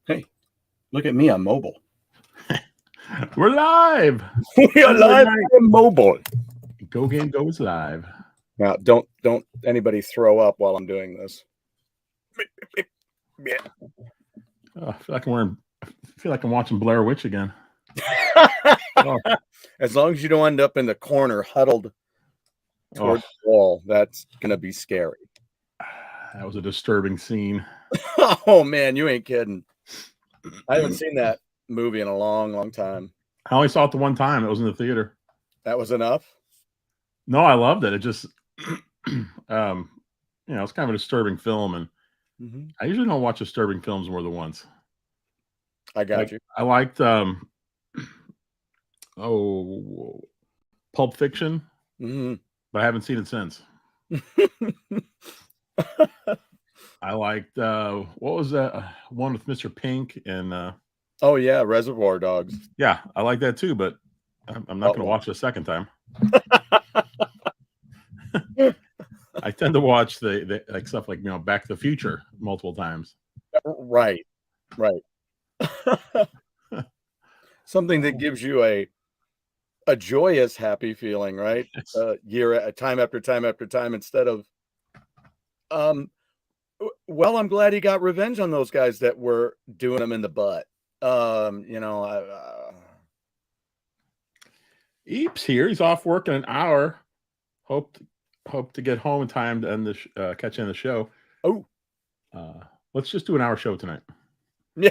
Hey, look at me. I'm mobile. We're live. We are live on mobile. GoGameGo is live. Now, don't anybody throw up while I'm doing this. Yeah. I feel like I'm watching Blair Witch again. As long as you don't end up in the corner huddled toward the wall, that's gonna be scary. That was a disturbing scene. Oh man, you ain't kidding. I haven't seen that movie in a long time. I only saw it the one time. It was in the theater. That was enough? No, I loved it. It just it's kind of a disturbing film, and I usually don't watch disturbing films more than once. I got you. I liked Pulp Fiction, but I haven't seen it since. I liked what was that one with Mr. Pink and oh yeah, Reservoir Dogs. Yeah, I like that too, but I'm not going to watch it a second time. I tend to watch the like stuff like Back to the Future multiple times. Right. Something that gives you a joyous, happy feeling, right? Time after time after time, instead of well, I'm glad he got revenge on those guys that were doing him in the butt. Eep's here. He's off work in an hour. Hope to get home in time to end the catch in the show. Oh, let's just do an hour show tonight. Yeah.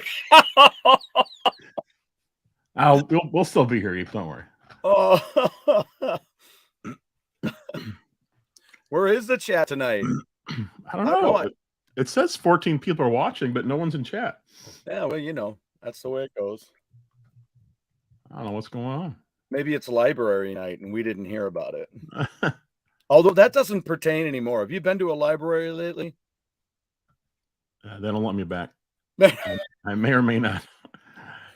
We'll still be here, Eep. Don't worry. Oh. Where is the chat tonight? I don't know. It says 14 people are watching, but no one's in chat. Yeah, well, that's the way it goes. I don't know what's going on. Maybe it's library night and we didn't hear about it. Although that doesn't pertain anymore. Have you been to a library lately? They don't let me back. I may or may not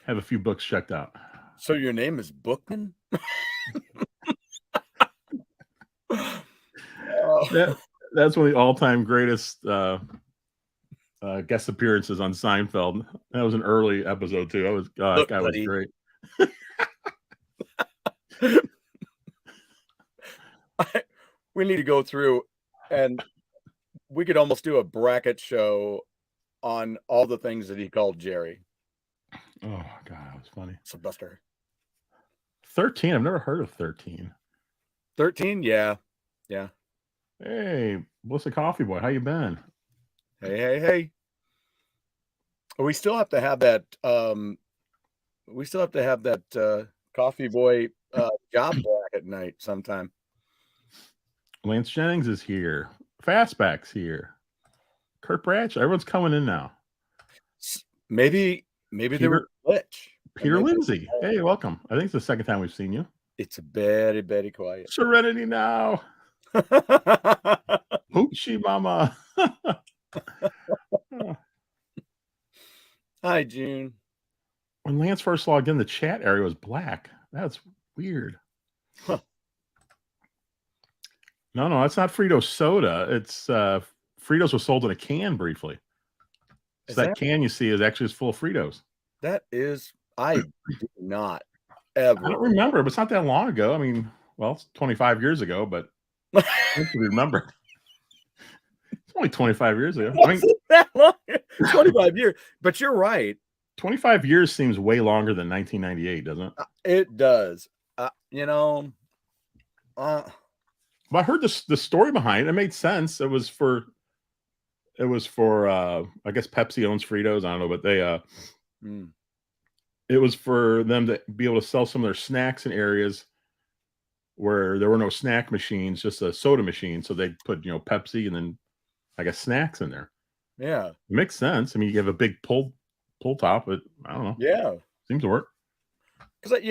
have a few books checked out. So your name is Bookman? That's one of the all-time greatest guest appearances on Seinfeld. That was an early episode too. That guy was great. We need to go through, and we could almost do a bracket show on all the things that he called Jerry. Oh God, that was funny. Sylvester. 13. I've never heard of 13. 13? Yeah. Hey, what's the coffee boy? How you been? Hey. We still have to have that. Coffee boy job bracket night sometime. Lance Jennings is here. Fastback's here. Kurt Bratch. Everyone's coming in now. Maybe they were glitch. Peter Lindsay. Hey, welcome. I think it's the second time we've seen you. It's very, very quiet. Serenity now. Hoochie mama. Hi, June. When Lance first logged in, the chat area was black. That's weird. Huh. No, that's not Fritos soda. It's Fritos was sold in a can briefly. So that can you see is actually full of Fritos. That is, I do not ever. I don't remember, but it's not that long ago. I mean, well, it's 25 years ago, but I don't remember. It's only 25 years ago. That long? 25 years. But you're right. 25 years seems way longer than 1998, doesn't it? It does. But I heard the story behind it. It made sense. It was for I guess Pepsi owns Fritos. I don't know, but they it was for them to be able to sell some of their snacks in areas where there were no snack machines, just a soda machine. So they put Pepsi and then I guess snacks in there. Yeah, it makes sense. I mean, you have a big pull top, but I don't know. Yeah, seems to work. Because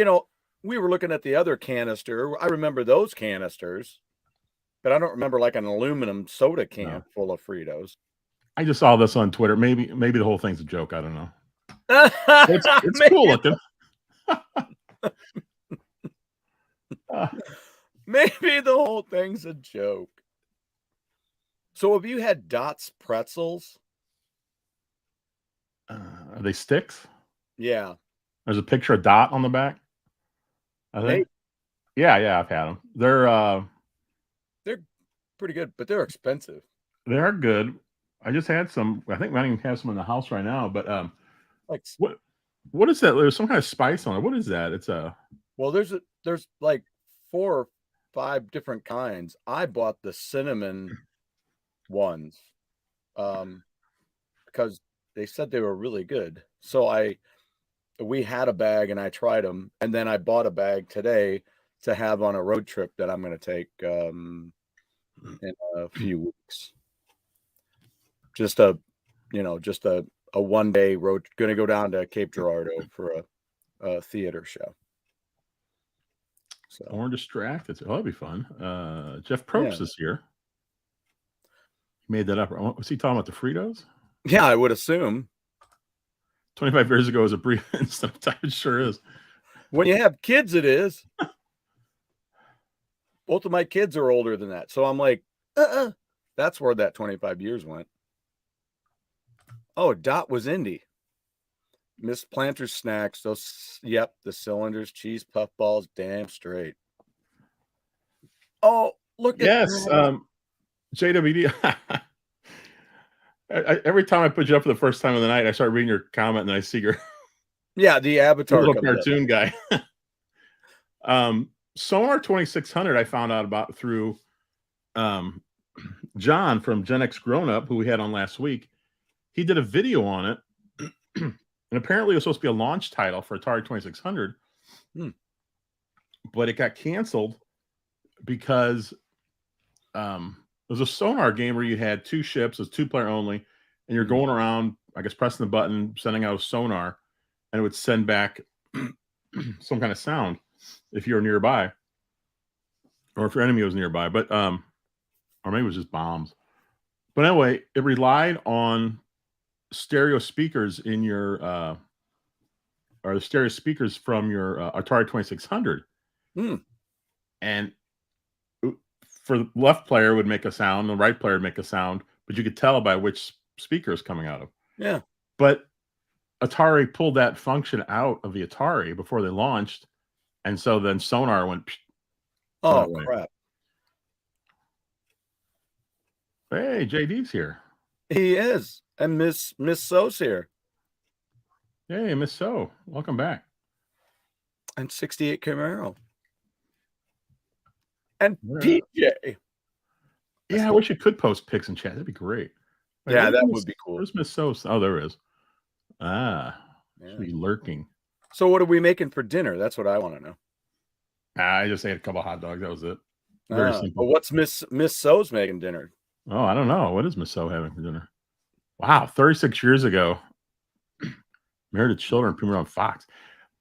we were looking at the other canister. I remember those canisters, but I don't remember like an aluminum soda can full of Fritos. I just saw this on Twitter. Maybe the whole thing's a joke. I don't know. It's cool looking. Maybe the whole thing's a joke. So have you had Dots pretzels? Are they sticks? Yeah. There's a picture of Dot on the back. I think. Yeah, I've had them. They're pretty good, but they're expensive. They are good. I just had some. I think I even have some in the house right now. But like what is that? There's some kind of spice on it. What is that? It's a well. There's like 4 or 5 different kinds. I bought the cinnamon ones, because they said they were really good. So we had a bag and I tried them, and then I bought a bag today to have on a road trip that I'm going to take in a few weeks. Just a 1-day road. Going to go down to Cape Girardeau for a theater show. So more distracted. Oh, that'll be fun. Jeff Probst is here. He made that up. Was he talking about the Fritos? Yeah, I would assume. 25 years ago was a brief instant of time. It sure is. When you have kids, it is. Both of my kids are older than that. So I'm like, that's where that 25 years went. Oh, Dot was indie. Miss Planter's snacks. The cylinders, cheese puff balls, damn straight. Oh, look at JWD. Every time I put you up for the first time of the night, I start reading your comment and I see your the avatar little cartoon guy. Sonar 2600 I found out about through John from Gen X Grown Up, who we had on last week. He did a video on it, and apparently it was supposed to be a launch title for Atari 2600, but it got canceled because it was a Sonar game where you had 2 ships, it was 2-player only, and you're going around, I guess, pressing the button, sending out a sonar, and it would send back some kind of sound if you were nearby, or if your enemy was nearby, but or maybe it was just bombs. But anyway, it relied on stereo speakers in your or the stereo speakers from your Atari 2600. And for the left player would make a sound, the right player would make a sound, but you could tell by which speaker is coming out of. Yeah. But Atari pulled that function out of the Atari before they launched, and so then Sonar went. Oh crap! Hey, JD's here. He is, and Miss So's here. Hey, Miss So, welcome back. And 68 Camaro. And PJ. Yeah, I wish you could post pics in chat. That'd be great. Wait, yeah, that would be cool. Where's Miss So? Oh, there is. She's lurking. So what are we making for dinner? That's what I want to know. I just ate a couple hot dogs. That was it. Very simple. But what's Miss So's making dinner? Oh, I don't know. What is Miss So having for dinner? Wow, 36 years ago. Married to Children premiered on Fox.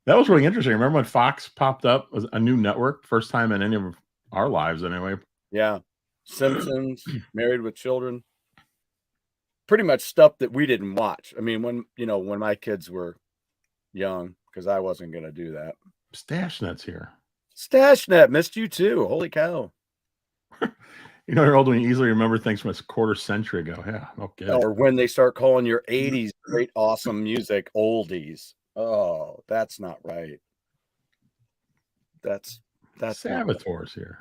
That was really interesting. Remember when Fox popped up as a new network? First time in any of our lives, anyway. Yeah. Simpsons, Married with Children. Pretty much stuff that we didn't watch. I mean, when my kids were young, because I wasn't going to do that. Stashnet's here. Stashnet, missed you too. Holy cow. You're old when you easily remember things from a quarter century ago. Yeah, okay. Or when they start calling your 80s great, awesome music oldies. Oh, that's not right. That's Saboteur's here.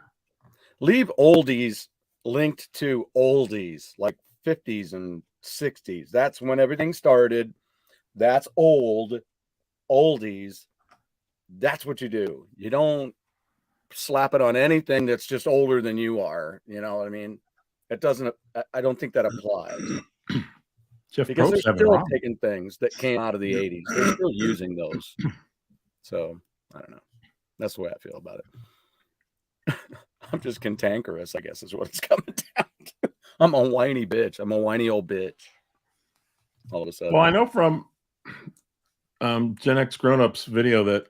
Leave oldies linked to oldies, like 50s and 60s. That's when everything started. That's oldies. That's what you do. You don't slap it on anything that's just older than you are. You know what I mean? It doesn't. I don't think that applies. Because they're still taking things that came out of the 80s. They're still using those. So I don't know. That's the way I feel about it. I'm just cantankerous, I guess, is what it's coming down to. I'm a whiny bitch. I'm a whiny old bitch. All of a sudden. Well, I know from Gen X Grown Ups video that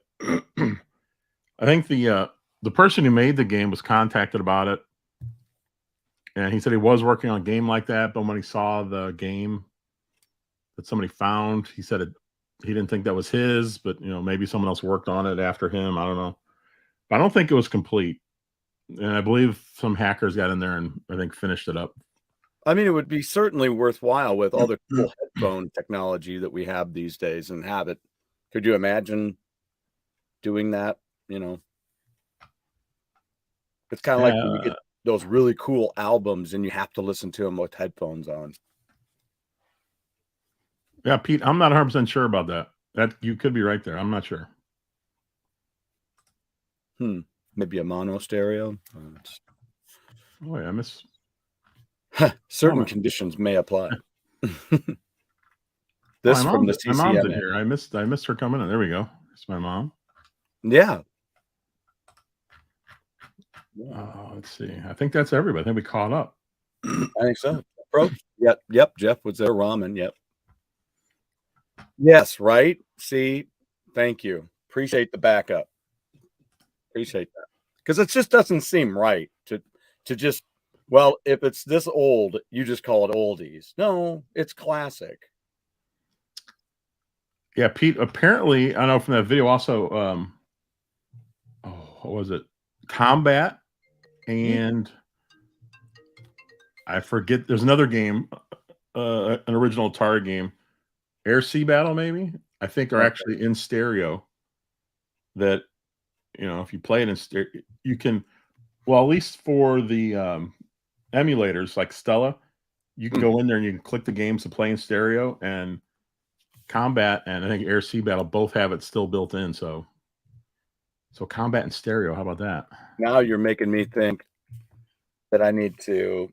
I think the person who made the game was contacted about it, and he said he was working on a game like that, but when he saw the game that somebody found, he said he didn't think that was his, but maybe someone else worked on it after him. I don't know, but I don't think it was complete. And I believe some hackers got in there and I think finished it up. I mean, it would be certainly worthwhile with all the cool headphone technology that we have these days and have it. Could you imagine doing that? You know, it's kind of like when you get those really cool albums and you have to listen to them with headphones on. Yeah, Pete, I'm not 100% sure about that. That you could be right there. I'm not sure. Maybe a mono stereo. Oh yeah, I miss. Certain conditions may apply. This from the CCMA. My mom's in here. I missed her coming in. There we go. It's my mom. Yeah. Let's see. I think that's everybody. I think we caught up. I think so. Yep. Jeff was there. Ramen. Yep. Yes. Right. See. Thank you. Appreciate the backup. Appreciate that, because it just doesn't seem right to just, well, if it's this old, you just call it oldies. No, it's classic. Yeah, Pete. Apparently, I know from that video also. What was it? Combat, and I forget. There's another game, an original Atari game, Air Sea Battle. Maybe I think are actually in stereo. That, you know, if you play it in stereo, you can. Well, at least for the emulators like Stella, you can go in there and you can click the games to play in stereo, and Combat and I think Air Sea Battle both have it still built in. So Combat and stereo, how about that? Now you're making me think that I need to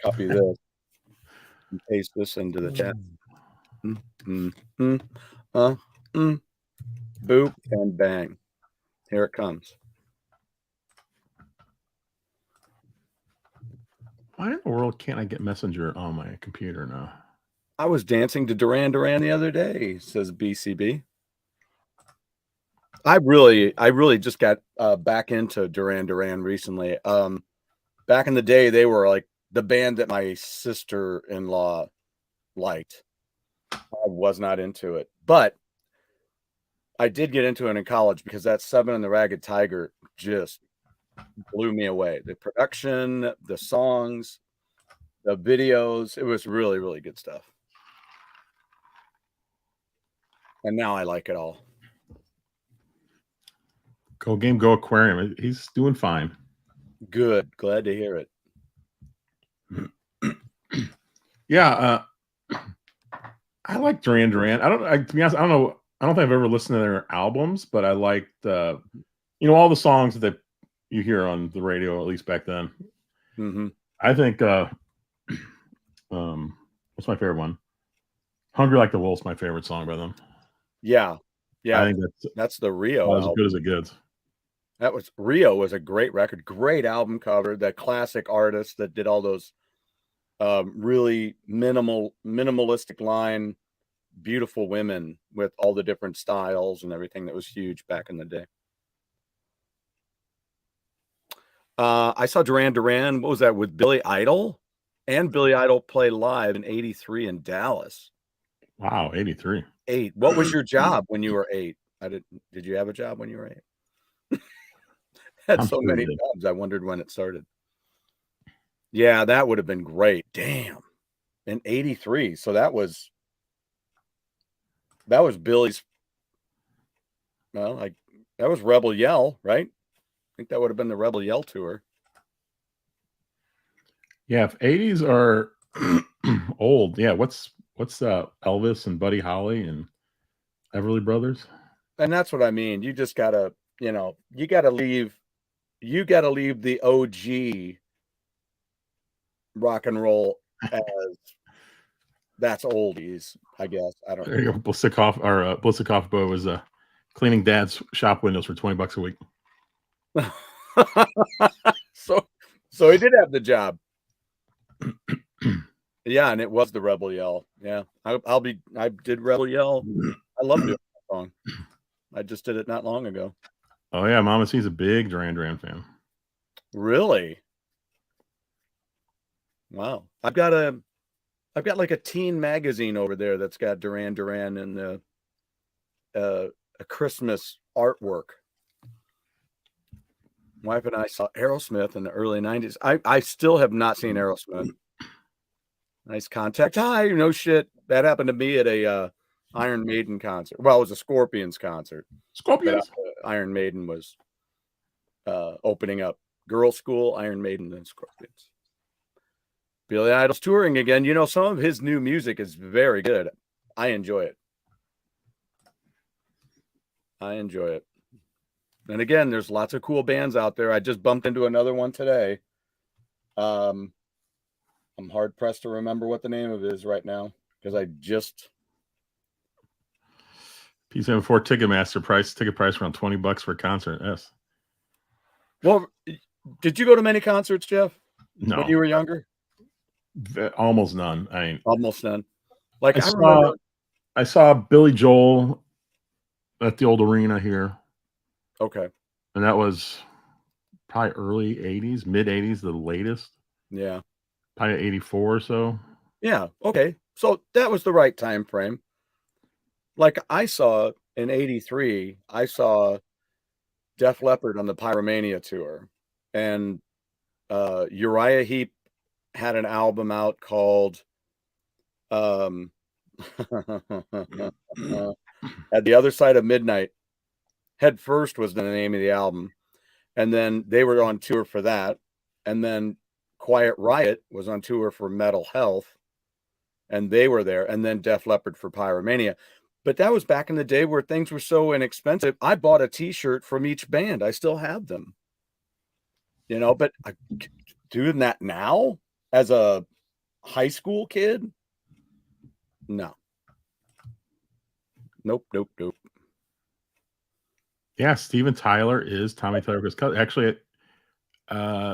copy this and paste this into the chat. Boop and bang. Here it comes. Why in the world can't I get Messenger on my computer now? I was dancing to Duran Duran the other day, says BCB. I really just got back into Duran Duran recently. Back in the day, they were like the band that my sister-in-law liked. I was not into it, but I did get into it in college because that Seven and the Ragged Tiger just blew me away. The production, the songs, the videos, it was really, really good stuff. And now I like it all. GoGameGo Aquarium. He's doing fine. Good. Glad to hear it. Yeah. I like Duran Duran. To be honest, I don't know. I don't think I've ever listened to their albums, but I liked, all the songs that you hear on the radio, at least back then. I think, what's my favorite one? Hungry Like the Wolf's my favorite song by them. Yeah. I think that's the Rio. As good as it gets. Rio was a great record, great album cover. That classic artist that did all those really minimalistic line, beautiful women with all the different styles and everything. That was huge back in the day. I saw Duran Duran. What was that, with Billy Idol? And Billy Idol played live in '83 in Dallas. Wow, 83. 8. What was your job when you were 8? Did you have a job when you were 8? Had so many jobs. I wondered when it started. Yeah, that would have been great. Damn. In '83. So that was Billy's. Well, that was Rebel Yell, right? I think that would have been the Rebel Yell tour. Yeah, if 80s are old, yeah, what's Elvis and Buddy Holly and Everly Brothers? And that's what I mean. You just gotta, you gotta leave the OG rock and roll as that's oldies, I guess. I don't know. There you go. Blisikoff Bo was cleaning dad's shop windows for $20 a week. So he did have the job. Yeah, and it was the Rebel Yell. Yeah, I did Rebel Yell. I love doing that song. I just did it not long ago. Oh yeah, Mama C's a big Duran Duran fan. Really? Wow. I've got like a teen magazine over there that's got Duran Duran and a Christmas artwork. wife and I saw Aerosmith in the early 90s. I still have not seen Aerosmith. Nice contact. Hi, no shit. That happened to me at a Iron Maiden concert. Well, it was a Scorpions concert. Scorpions. But Iron Maiden was opening up. Girl School, Iron Maiden, and Scorpions. Billy Idol's touring again. You know, some of his new music is very good. I enjoy it. And again, there's lots of cool bands out there. I just bumped into another one today. I'm hard pressed to remember what the name of it is right now because I just P74 Ticketmaster ticket price around $20 for a concert. Yes. Well, did you go to many concerts, Jeff? No. When you were younger? Almost none. Almost none. Like I saw Billy Joel at the old arena here. Okay. And that was probably early 80s, mid 80s, the latest. Yeah. Probably 84 or so. Yeah. Okay. So that was the right time frame. Like I saw in 83, I saw Def Leppard on the Pyromania tour. And Uriah Heep had an album out called At the Other Side of Midnight. Head First was the name of the album. And then they were on tour for that. And then Quiet Riot was on tour for Metal Health. And they were there. And then Def Leppard for Pyromania. But that was back in the day where things were so inexpensive. I bought a t-shirt from each band. I still have them. You know, but doing that now as a high school kid? No. Nope. Yeah, Steven Tyler is Tommy Tallarico's cousin. Actually,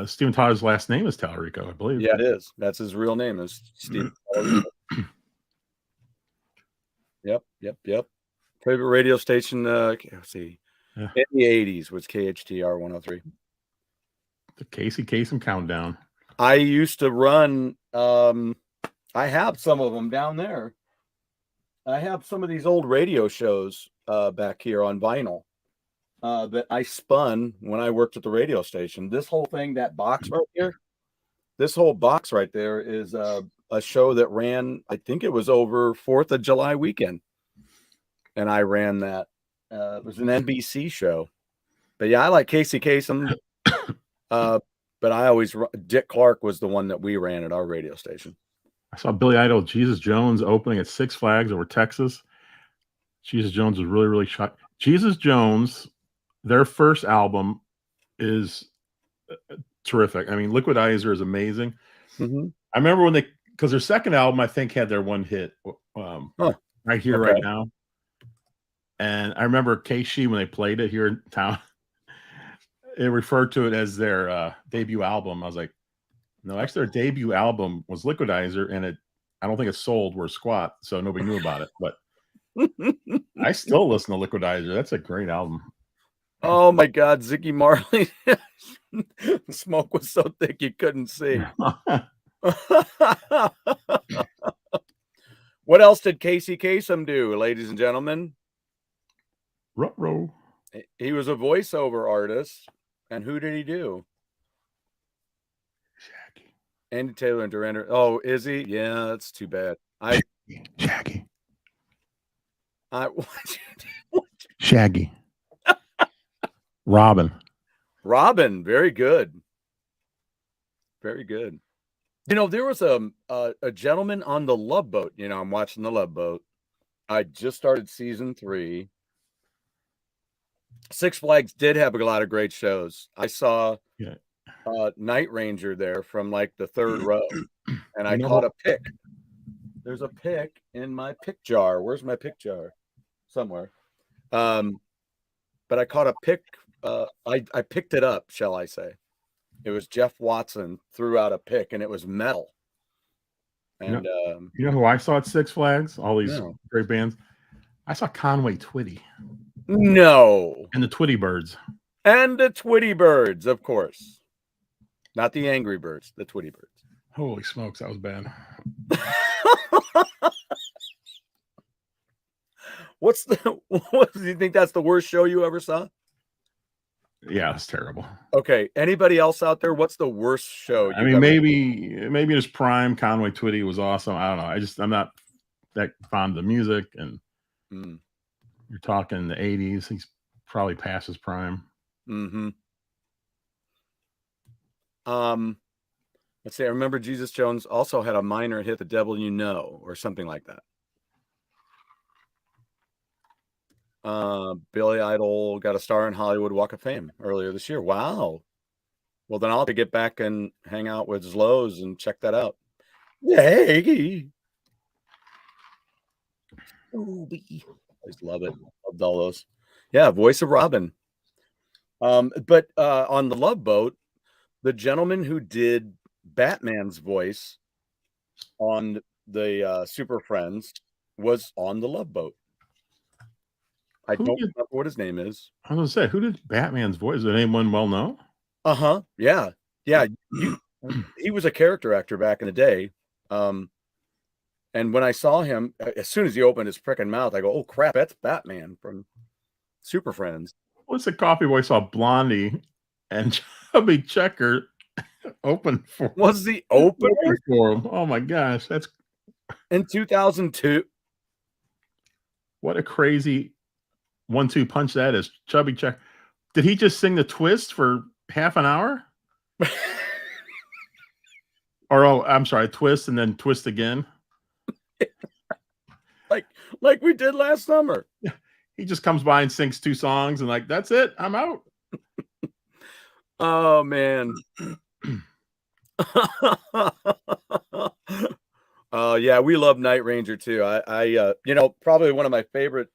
Steven Tyler's last name is Tallarico, I believe. Yeah, it is. That's his real name is Steven Tallarico. Yep. Favorite radio station, let's see. Yeah. In the 80s was KHTR 103. The Casey Kasem Countdown. I used to run, I have some of them down there. I have some of these old radio shows back here on vinyl that I spun when I worked at the radio station. This whole thing, that box right here, this whole box right there is a show that ran, I think it was over 4th of July weekend. And I ran that. It was an NBC show. But yeah, I like Casey Kasem. But I always, Dick Clark was the one that we ran at our radio station. I saw Billy Idol, Jesus Jones opening at Six Flags over Texas. Jesus Jones was really, really shocked. Jesus Jones, their first album is terrific. I mean, Liquidizer is amazing. Mm-hmm. I remember when because their second album, I think, had their one hit right here, right now. And I remember KC when they played it here in town, it referred to it as their debut album. I was like, no, actually their debut album was Liquidizer, and I don't think it sold worth squat, so nobody knew about it. But I still listen to Liquidizer. That's a great album. Oh my God, Ziggy Marley. Smoke was so thick you couldn't see. What else did Casey Kasem do, ladies and gentlemen? Ruh-roh. He was a voiceover artist. And who did he do? Shaggy. Andy Taylor and Durand. Oh, is he? Yeah, that's too bad. Shaggy. Shaggy. Robin, very good. Very good. You know, there was a gentleman on the Love Boat. You know, I'm watching the Love Boat. I just started season 3. Six Flags did have a lot of great shows. I saw Night Ranger there from like the 3rd row, and I caught a pick. There's a pick in my pick jar. Where's my pick jar? Somewhere. But I caught a pick. I picked it up, shall I say. It was Jeff Watson threw out a pick, and it was metal. And you know who I saw at Six Flags? All these great bands. I saw Conway Twitty. No. And the Twitty Birds. And the Twitty Birds, of course. Not the Angry Birds, the Twitty Birds. Holy smokes, that was bad. What do you think that's the worst show you ever saw? Yeah, it's terrible. Okay. Anybody else out there? What's the worst show? I mean, maybe in his prime, Conway Twitty was awesome. I don't know. I'm not that fond of the music, and you're talking the 80s. He's probably past his prime. Mm-hmm. Let's see. I remember Jesus Jones also had a minor hit, "The Devil You Know," or something like that. Billy Idol got a star in Hollywood Walk of Fame earlier this year. Wow. Well, then I'll have to get back and hang out with Zloz and check that out. Yay! I just love it. Loved all those. Yeah, Voice of Robin. But on the Love Boat, the gentleman who did Batman's voice on the Super Friends was on the Love Boat. I don't remember what his name is. I was gonna say, who did Batman's voice? Is there anyone well known? Yeah. He was a character actor back in the day. And when I saw him, as soon as he opened his freaking mouth, I go, "Oh crap, that's Batman from Super Friends." What's the coffee boy saw Blondie and Chubby Checker open for? Was the opener for him? Oh my gosh, that's in 2002. What a crazy 1-2 punch that is. Chubby Checker. Did he just sing the twist for half an hour? Or I'm sorry, twist and then twist again. like we did last summer. He just comes by and sings 2 songs and like, that's it, I'm out. Oh man. Yeah, we love Night Ranger too. I probably one of my favorite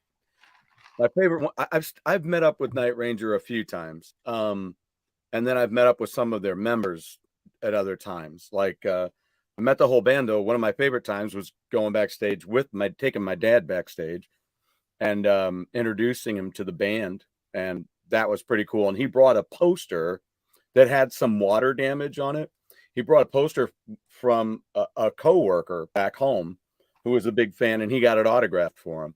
one. I've met up with Night Ranger a few times. And then I've met up with some of their members at other times. Like I met the whole band though. One of my favorite times was going backstage taking my dad backstage and introducing him to the band, and that was pretty cool. And he brought a poster that had some water damage on it. He brought a poster from a coworker back home who was a big fan, and he got it autographed for him.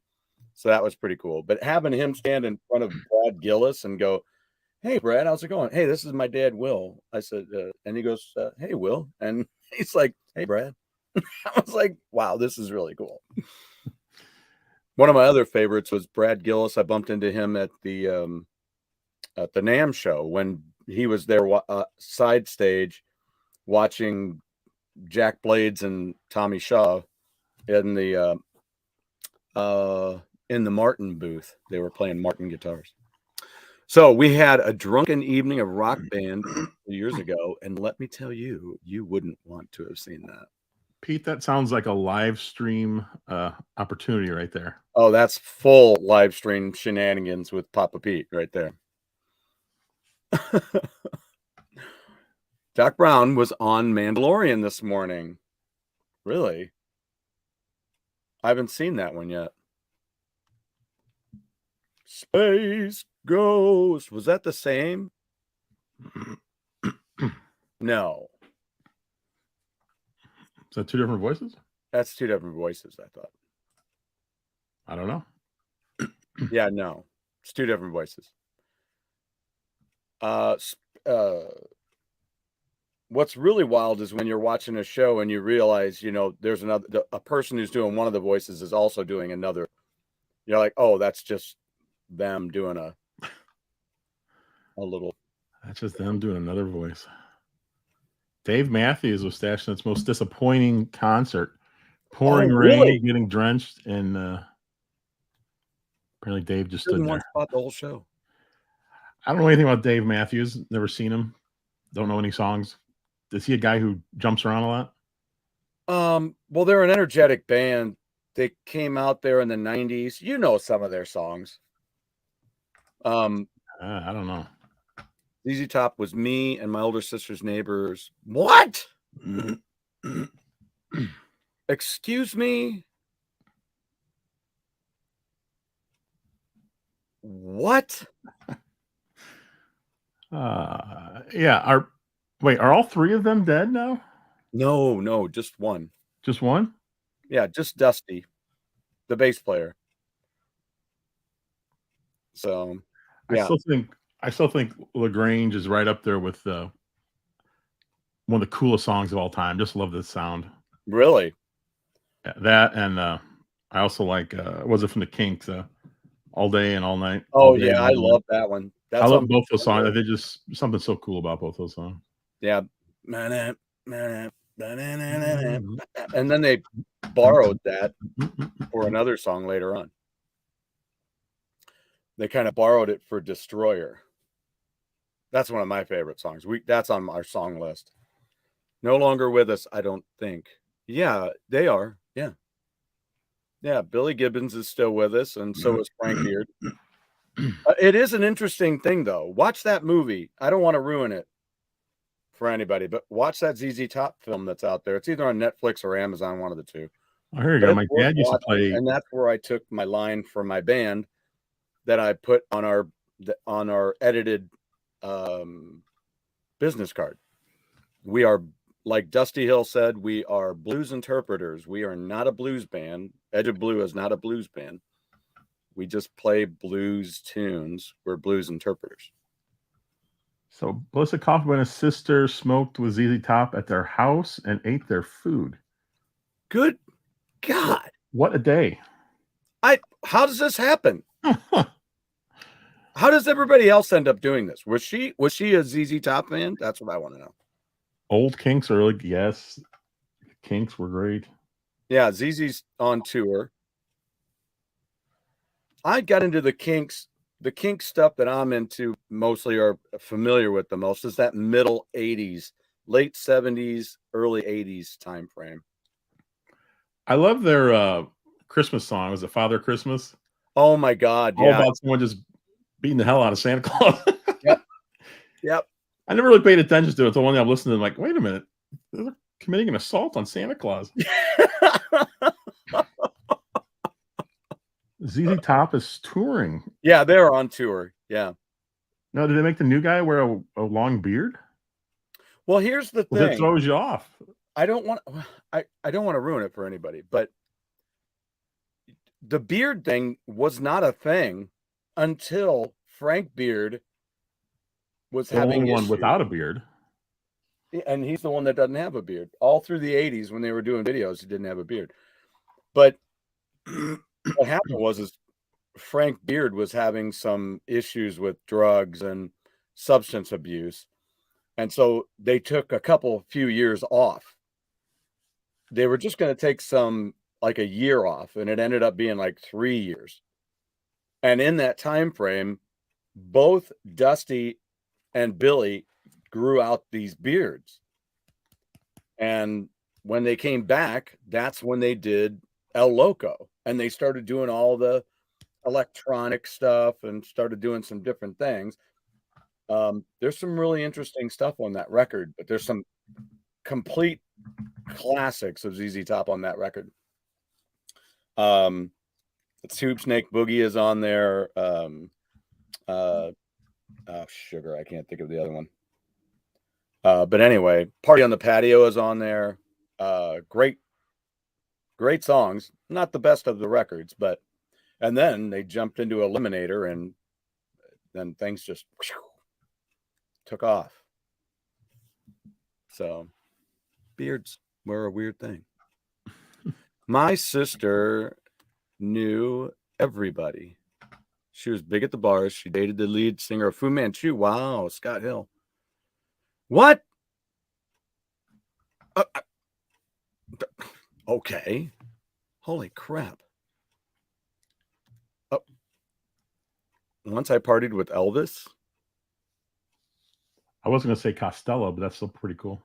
So that was pretty cool. But having him stand in front of Brad Gillis and go, "Hey, Brad, how's it going? Hey, this is my dad, Will." I said, and he goes, "Hey, Will." And he's like, "Hey, Brad." I was like, wow, this is really cool. One of my other favorites was Brad Gillis. I bumped into him at the NAMM show when he was there side stage watching Jack Blades and Tommy Shaw in the Martin booth. They were playing Martin guitars. So we had a drunken evening of Rock Band years ago, and let me tell you, you wouldn't want to have seen that. Pete, that sounds like a live stream opportunity right there. Oh, that's full live stream shenanigans with Papa Pete right there. Doc Brown was on Mandalorian this morning. Really? I haven't seen that one yet. Space Ghost. Was that the same? No. Is that 2 different voices? That's 2 different voices, I thought. I don't know. Yeah, no. It's 2 different voices. What's really wild is when you're watching a show and you realize, there's a person who's doing one of the voices is also doing another. You're like, oh, that's just them doing a little. That's just them doing another voice. Dave Matthews was stashed in its most disappointing concert. Pouring rain, getting drenched, and apparently Dave just stood there. The whole show. I don't know anything about Dave Matthews. Never seen him. Don't know any songs. Is he a guy who jumps around a lot? Well, they're an energetic band. They came out there in the 90s. You know some of their songs. I don't know. ZZ Top was Me and my older sister's neighbors. What? Excuse me? What? Yeah. Are all 3 of them dead now? No, just one. Just one? Yeah, just Dusty, the bass player. So, I still think I still think LaGrange is right up there with one of the coolest songs of all time. Just love this sound. Really? Yeah, that and I also like was it from the Kinks? All Day and All Night. Oh All Day yeah, I love that one. I love both those songs. They're just something so cool about both those songs. Yeah. And then they borrowed that for another song later on. They kind of borrowed it for Destroyer. That's one of my favorite songs. That's on our song list. No Longer With Us, I don't think. Yeah, they are. Yeah. Yeah, Billy Gibbons is still with us, and so is Frank Beard. It is an interesting thing, though. Watch that movie. I don't want to ruin it for anybody, but watch that ZZ Top film that's out there. It's either on Netflix or Amazon, one of the two. Oh, here you go. My dad used to play, and that's where I took my line for my band that I put on our edited business card. We are, like Dusty Hill said, we are blues interpreters. We are not a blues band. Edge of Blue is not a blues band. We just play blues tunes. We're blues interpreters. So Melissa Kaufman and his sister smoked with ZZ Top at their house and ate their food. Good God. What a day. How does this happen? How does everybody else end up doing this? Was she a ZZ Top fan? That's what I want to know. Old Kinks early, yes. Kinks were great. Yeah, ZZ's on tour. I got into the Kinks. The Kinks stuff that I'm into mostly or familiar with the most is that middle 80s, late 70s, early 80s time frame. I love their Christmas song. Was it Father Christmas? Oh my God. All about someone just beating the hell out of Santa Claus. Yep. I never really paid attention to it until one day I'm listening to them like, wait a minute, they're committing an assault on Santa Claus. ZZ Top is touring. Yeah, they're on tour. Yeah. No, did they make the new guy wear a long beard? Well, here's the thing. That throws you off. I don't want to ruin it for anybody, but the beard thing was not a thing until Frank Beard was having one without a beard. And he's the one that doesn't have a beard. All through the 80s when they were doing videos, he didn't have a beard. But what happened was Frank Beard was having some issues with drugs and substance abuse. And so they took a few years off. They were just going to take like a year off, and it ended up being like 3 years. And in that time frame, both Dusty and Billy grew out these beards. And when they came back, that's when they did El Loco, and they started doing all the electronic stuff and started doing some different things. There's some really interesting stuff on that record, but there's some complete classics of ZZ Top on that record. Tube Snake Boogie is on there. Sugar, I can't think of the other one. But anyway, Party on the Patio is on there. Great songs. Not the best of the records, and then they jumped into Eliminator, and then things just took off. So beards were a weird thing. My sister knew everybody. She was big at the bars. She dated the lead singer of Fu Manchu. Wow, Scott Hill. What? Okay. Holy crap. Once I partied with Elvis. I wasn't going to say Costello, but that's still pretty cool.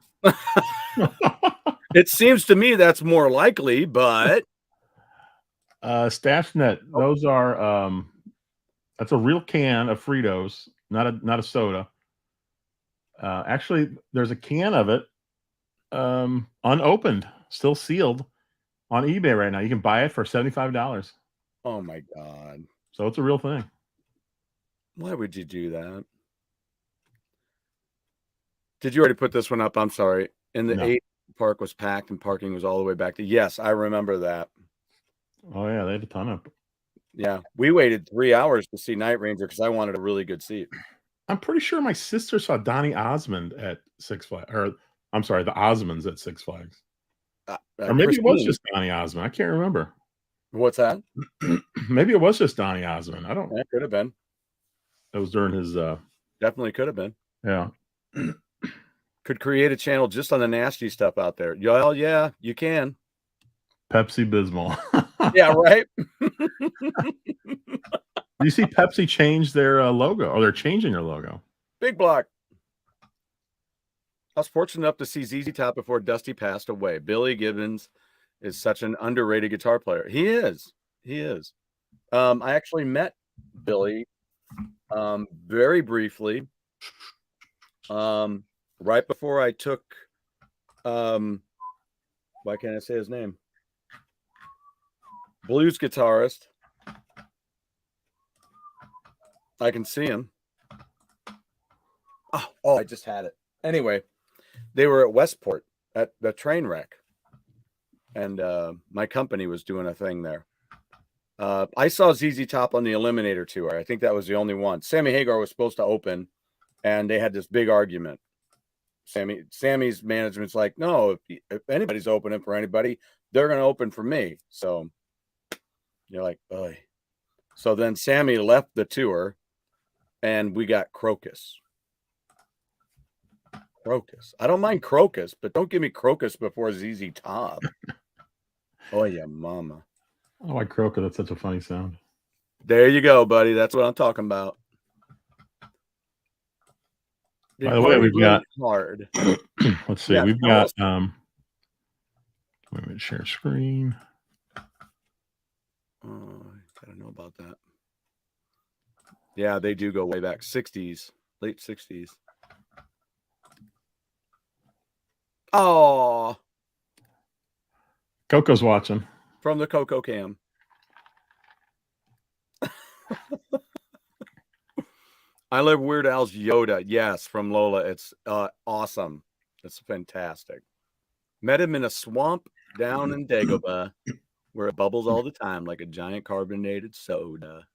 It seems to me that's more likely, but Stashnet, those are that's a real can of Fritos, not a soda. Actually, there's a can of it unopened, still sealed on eBay right now. You can buy it for $75. Oh my God. So it's a real thing. Why would you do that? Did you already put this one up? I'm sorry. In the 80s, the park was packed and parking was all the way back to. Yes, I remember that. Oh yeah, they had a ton of. Yeah, we waited 3 hours to see Night Ranger because I wanted a really good seat. I'm pretty sure my sister saw Donny Osmond at Six Flags, or I'm sorry, the Osmonds at Six Flags. Or maybe it was just Donny Osmond. I can't remember. What's that? Maybe it was just Donny Osmond. I don't. That could have been. It was during his. Definitely could have been. Yeah. Could create a channel just on the nasty stuff out there. Well, yeah, you can. Pepsi Bismol. Yeah, right. You see Pepsi change their logo, or they're changing their logo. Big block. I was fortunate enough to see ZZ Top before Dusty passed away. Billy Gibbons is such an underrated guitar player. He is. He is. I actually met Billy very briefly right before I took why can't I say his name? Blues guitarist. I can see him. Oh, I just had it. Anyway, they were at Westport at the train wreck. And my company was doing a thing there. I saw ZZ Top on the Eliminator tour. I think that was the only one. Sammy Hagar was supposed to open, and they had this big argument. Sammy's management's like, no, if anybody's opening for anybody, they're going to open for me. So you're like, oh. So then Sammy left the tour, and we got Crocus. Crocus. I don't mind Crocus, but don't give me Crocus before ZZ Top. Oh, yeah, mama. I like Crocus. That's such a funny sound. There you go, buddy. That's what I'm talking about. By the way, we've got hard. Let's see. Yeah, we've got wait a minute, share screen. Oh, I gotta know about that. Yeah, they do go way back. 60s, late 60s. Oh, Coco's watching from the Coco cam. I love Weird Al's Yoda. Yes, from Lola. It's awesome. It's fantastic. Met him in a swamp down in Dagobah where it bubbles all the time like a giant carbonated soda.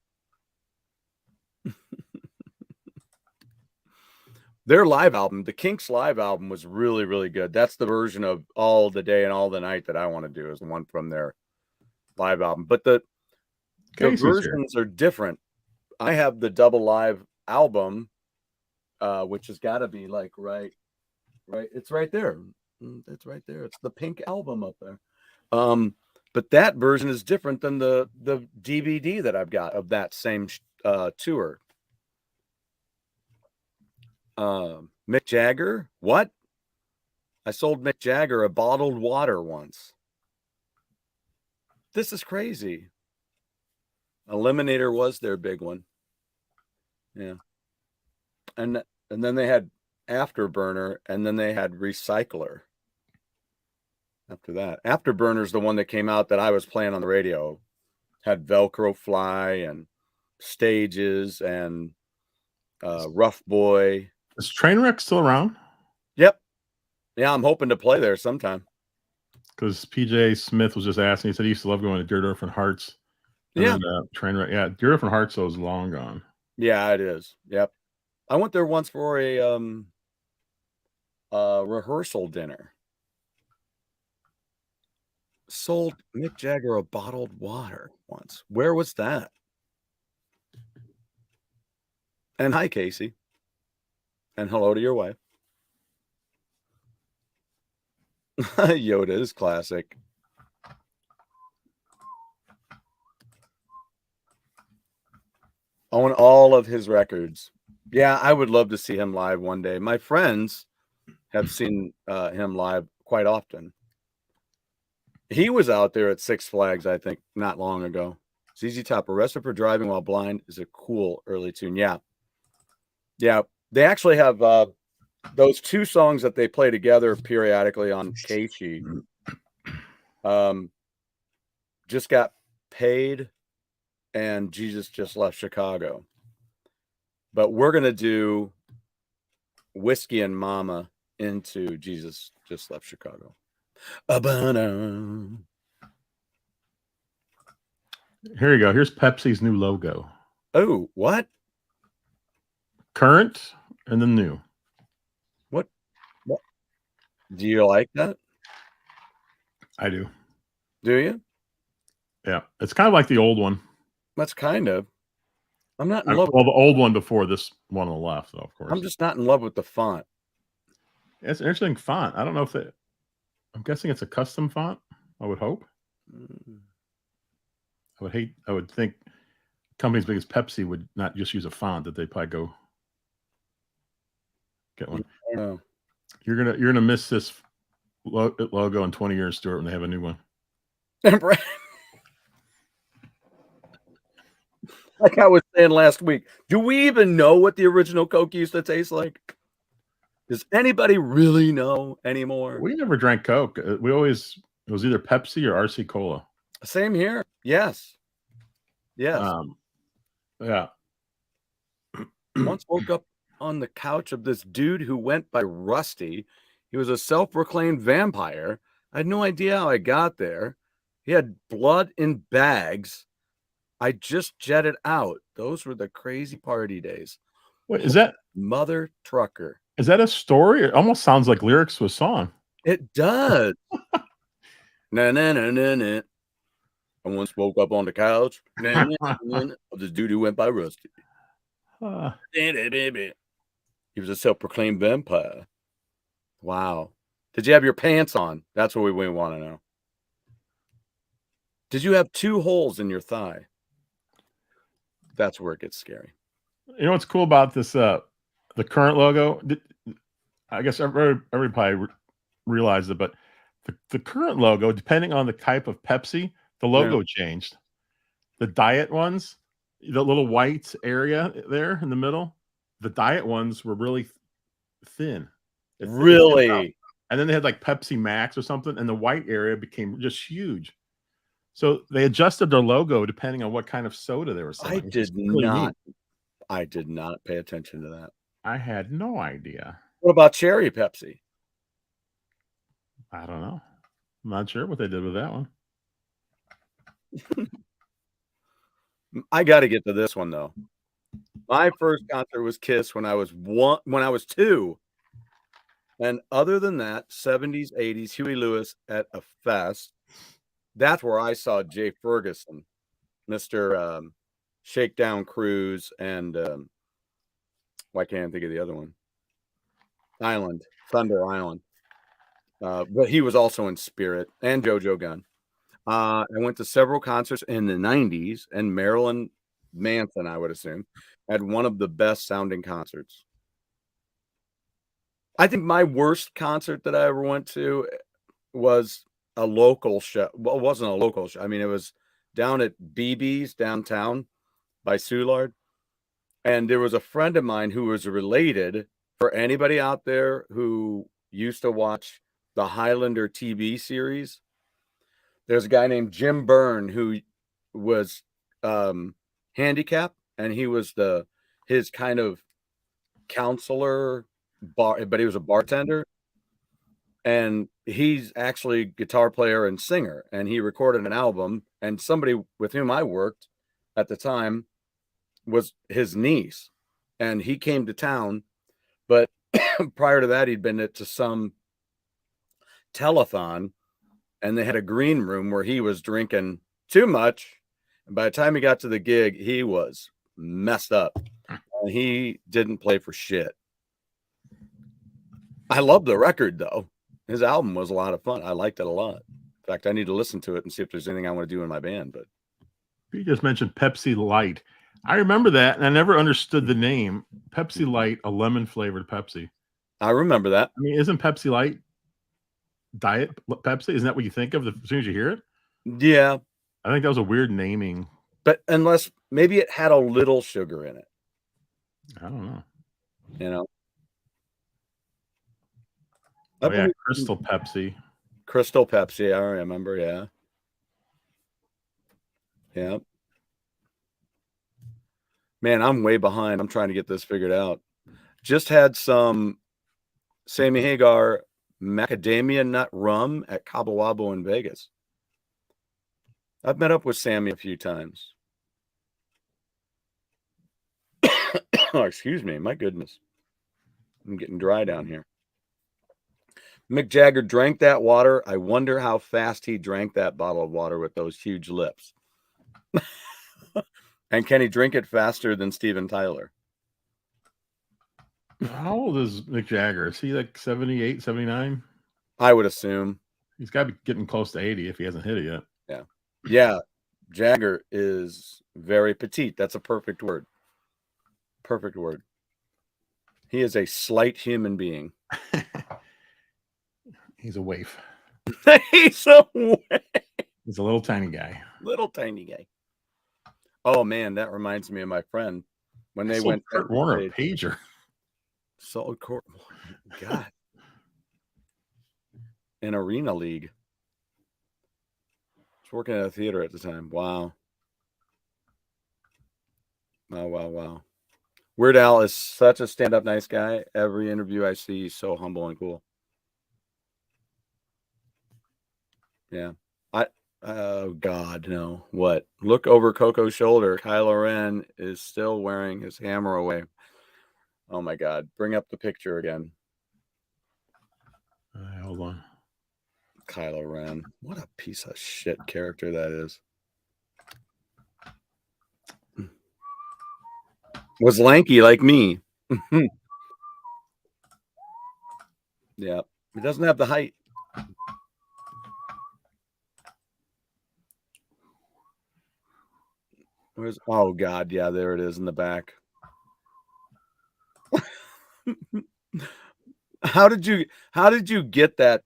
Their live album, the Kinks live album, was really, really good. That's the version of All the Day and All the Night that I want to do, is the one from their live album. But the versions are different. I have the double live album, which has got to be like right. It's right there. It's right there. It's the pink album up there. But that version is different than the DVD that I've got of that same tour. Mick Jagger? What? I sold Mick Jagger a bottled water once. This is crazy. Eliminator was their big one. Yeah. And then they had Afterburner, and then they had Recycler. After that, Afterburner's the one that came out that I was playing on the radio. Had Velcro Fly and Stages and Rough Boy. Is Trainwreck still around? Yep. Yeah, I'm hoping to play there sometime. Because PJ Smith was just asking. He said he used to love going to Dear Orphan Hearts. Yeah. Trainwreck. Yeah, Dear Orphan Hearts is long gone. Yeah, it is. Yep. I went there once for a rehearsal dinner. Sold Mick Jagger a bottled water once. Where was that? And hi, Casey. And hello to your wife. Yoda is classic. Own all of his records. Yeah, I would love to see him live one day. My friends have seen him live quite often. He was out there at Six Flags, I think, not long ago. ZZ Top, Arrested for Driving While Blind is a cool early tune. Yeah. Yeah. They actually have those two songs that they play together periodically on Keishi. Just Got Paid and Jesus Just Left Chicago. But we're going to do Whiskey and Mama into Jesus Just Left Chicago. Here you go. Here's Pepsi's new logo. Oh, what? current and then new. What? Do you like that? I do. Do you? Yeah, it's kind of like the old one. That's kind of. I'm not in love. Well, the old one before this one on the left, though, of course. I'm just not in love with the font. It's an interesting font. I don't know if it. I'm guessing it's a custom font. I would hope. I would think companies big as Pepsi would not just use a font, that they'd probably go get one. No. You're gonna miss this logo in 20 years, Stuart, when they have a new one. Like I was saying last week, do we even know what the original Coke used to taste like? Does anybody really know anymore? We never drank Coke. It was either Pepsi or RC Cola. Same here. Yes. Yes. Yeah. Once woke up on the couch of this dude who went by Rusty. He was a self-proclaimed vampire. I had no idea how I got there. He had blood in bags. I just jetted out. Those were the crazy party days. What is that? Mother trucker. Is that a story? It almost sounds like lyrics to a song. It does. Na na na na na. I once woke up on the couch. Nah, nah, nah, nah, of this dude who went by Rusty. He was a self-proclaimed vampire. Wow. Did you have your pants on? That's what we want to know. Did you have 2 holes in your thigh? That's where it gets scary. You know what's cool about this? The current logo. I guess everybody realized it, but the current logo, depending on the type of Pepsi, the logo changed. The diet ones, the little white area there in the middle, the diet ones were really thin. Really? And then they had like Pepsi Max or something, and the white area became just huge. So they adjusted their logo depending on what kind of soda they were selling. I did not pay attention to that. I had no idea. What about cherry Pepsi? I don't know. I'm not sure what they did with that one. I got to get to this one though. My first concert was Kiss when I was 2. And other than that, 70s, 80s, Huey Lewis at a fest. That's where I saw Jay Ferguson, Mr. Shakedown Cruise, and why can't I think of the other one? Thunder Island. But he was also in Spirit, and JoJo Gunn. I went to several concerts in the 90s, and Marilyn Manson, I would assume, had one of the best sounding concerts. I think my worst concert that I ever went to was a local show. Well, it wasn't a local show. I mean, it was down at BB's downtown by Soulard. And there was a friend of mine who was related, for anybody out there who used to watch the Highlander TV series. There's a guy named Jim Byrne who was handicapped, and he was his kind of counselor, but he was a bartender. And he's actually a guitar player and singer, and he recorded an album, and somebody with whom I worked at the time was his niece, and he came to town. But prior to that, he'd been to some telethon, and they had a green room where he was drinking too much. And by the time he got to the gig, he was messed up, and he didn't play for shit. I love the record though. His album was a lot of fun. I liked it a lot. In fact, I need to listen to it and see if there's anything I want to do in my band. But you just mentioned Pepsi Light. I remember that, and I never understood the name Pepsi Light, a lemon flavored Pepsi. I remember that. I mean, isn't Pepsi Light diet Pepsi? Isn't that what you think of as soon as you hear it? Yeah, I think that was a weird naming. But unless maybe it had a little sugar in it. I don't know. You know. Oh, yeah, Crystal Pepsi. Crystal Pepsi, I remember, yeah. Yeah. Man, I'm way behind. I'm trying to get this figured out. Just had some Sammy Hagar macadamia nut rum at Cabo Wabo in Vegas. I've met up with Sammy a few times. Oh, excuse me. My goodness. I'm getting dry down here. Mick Jagger drank that water. I wonder how fast he drank that bottle of water with those huge lips. And can he drink it faster than Steven Tyler? How old is Mick Jagger? Is he like 78, 79? I would assume. He's got to be getting close to 80 if he hasn't hit it yet. Yeah. Yeah. Jagger is very petite. That's a perfect word. Perfect word. He is a slight human being. He's a waif. He's a waif. He's a little tiny guy. Little tiny guy. Oh man, that reminds me of my friend when they went. Kurt Warner a pager. Sold Court. God. In Arena League. I was working at a theater at the time. Wow. Wow. Weird Al is such a stand-up nice guy. Every interview I see, he's so humble and cool. Yeah. Oh God, no. What? Look over Coco's shoulder. Kylo Ren is still wearing his hammer away. Oh my God. Bring up the picture again. Hold on. Kylo Ren. What a piece of shit character that is. Was lanky like me. Yeah. He doesn't have the height. Where's, oh God, yeah, there it is in the back. How did you get that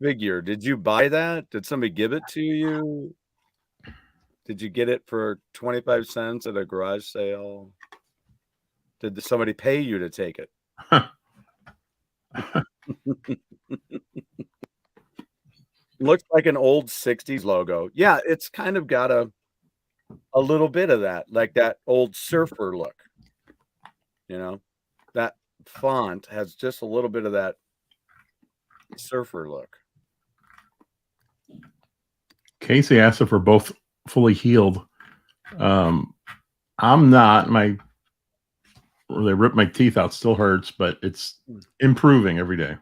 figure? Did you buy that? Did somebody give it to you? Did you get it for 25 cents at a garage sale? Did somebody pay you to take it? Looks like an old 60s logo. Yeah, it's kind of got a little bit of that, like that old surfer look. You know, that font has just a little bit of that surfer look. Casey asked if we're both fully healed. I'm not. They ripped my teeth out. Still hurts, but it's improving every day.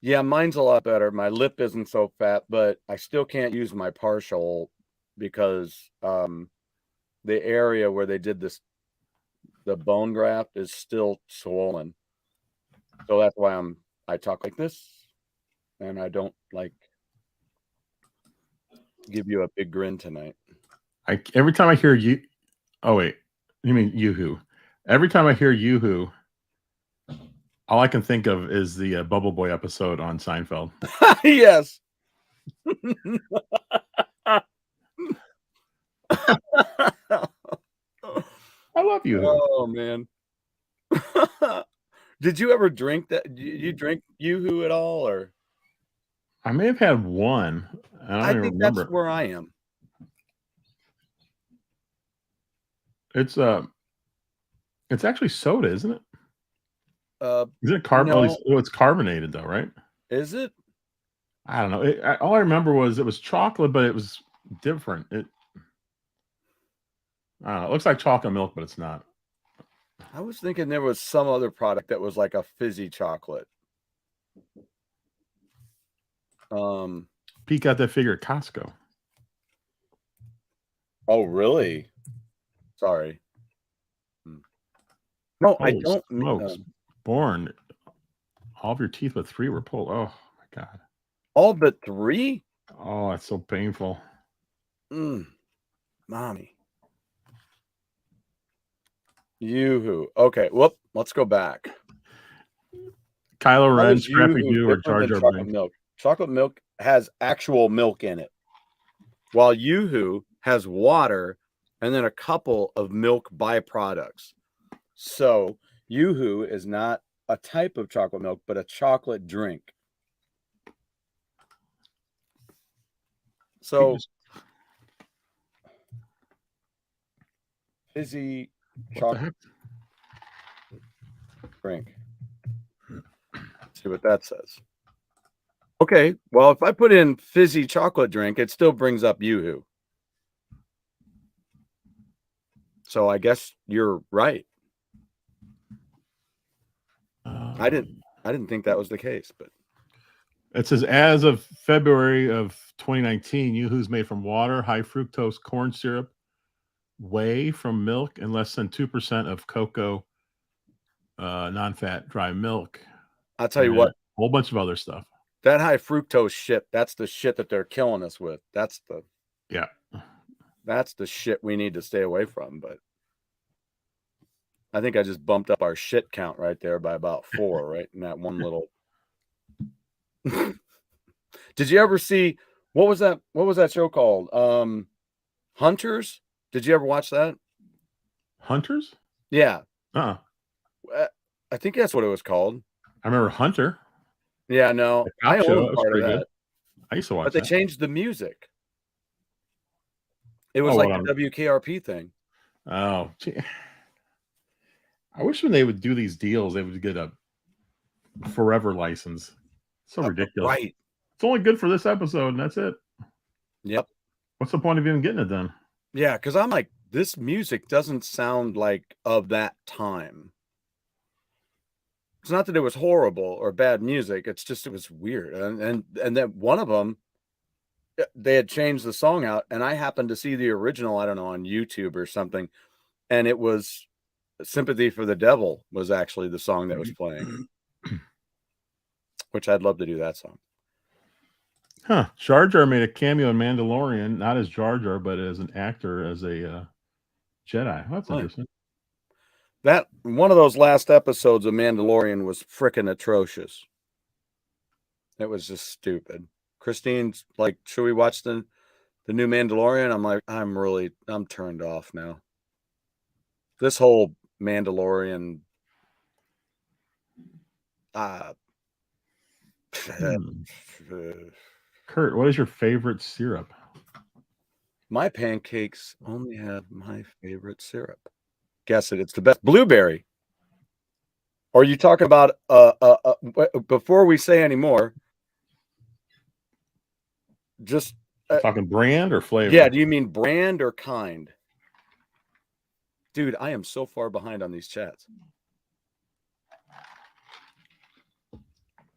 Yeah, mine's a lot better. My lip isn't so fat, but I still can't use my partial because the area where they did the bone graft is still swollen. So that's why I talk like this, and I don't like give you a big grin tonight. Every time I hear you, oh wait, you mean Yoo-Hoo? Every time I hear Yoo-Hoo, all I can think of is the Bubble Boy episode on Seinfeld. Yes. I love you. Oh man. Did you ever drink that? You drink Yoo-Hoo at all, or? I may have had one. I don't even remember. That's where I am. It's actually soda, isn't it? Is it No. it's carbonated though, right? Is it? I don't know. All I remember was it was chocolate, but it was different. I don't know. It looks like chocolate milk, but it's not. I was thinking there was some other product that was like a fizzy chocolate. Pete got that figure at Costco. Oh, really? Sorry. No, I don't. Smokes. Born. All of your teeth but 3 were pulled. Oh my God. All but 3? Oh, that's so painful. Mommy. Yoo-Hoo. Okay, whoop. Let's go back. Kylo Ren, Scrappy Doo, or Jar Jar chocolate milk. Chocolate milk has actual milk in it, while Yoo-Hoo has water and then a couple of milk byproducts. So Yoo-Hoo is not a type of chocolate milk, but a chocolate drink. So fizzy chocolate drink. Let's see what that says. Okay, well, if I put in fizzy chocolate drink, it still brings up Yoo-Hoo. So I guess you're right. I didn't think that was the case, but it says as of February of 2019, Yoo-Hoo's made from water, high fructose corn syrup, whey from milk, and less than 2% of cocoa, non-fat dry milk. I'll tell you what, a whole bunch of other stuff. That high fructose shit, that's the shit that they're killing us with. That's the shit we need to stay away from. But I think I just bumped up our shit count right there by about 4, right? In that one little. Did you ever see what was that show called? Hunters? Did you ever watch that? Hunters? Yeah. I think that's what it was called. I remember Hunter. Yeah, no. I owned part of that. Good. I used to watch but they changed the music. It was like the WKRP thing. Oh, gee. I wish when they would do these deals, they would get a forever license. So ridiculous. Right. It's only good for this episode, and that's it. Yep. What's the point of even getting it then? Yeah, because I'm like, this music doesn't sound like of that time. It's not that it was horrible or bad music. It's just it was weird. And then one of them, they had changed the song out, and I happened to see the original, I don't know, on YouTube or something, and it was Sympathy for the Devil was actually the song that was playing, which I'd love to do that song. Huh. Jar Jar made a cameo in Mandalorian, not as Jar Jar, but as an actor, as a Jedi. That's interesting. That one of those last episodes of Mandalorian was frickin' atrocious. It was just stupid. Christine's like, should we watch the new Mandalorian? I'm like, I'm turned off now. This whole Mandalorian Kurt, what is your favorite syrup? My pancakes only have my favorite syrup. Guess it. It's the best. Blueberry. Or are you talking about before we say any more, just talking brand or flavor? Yeah, do you mean brand or kind? Dude, I am so far behind on these chats.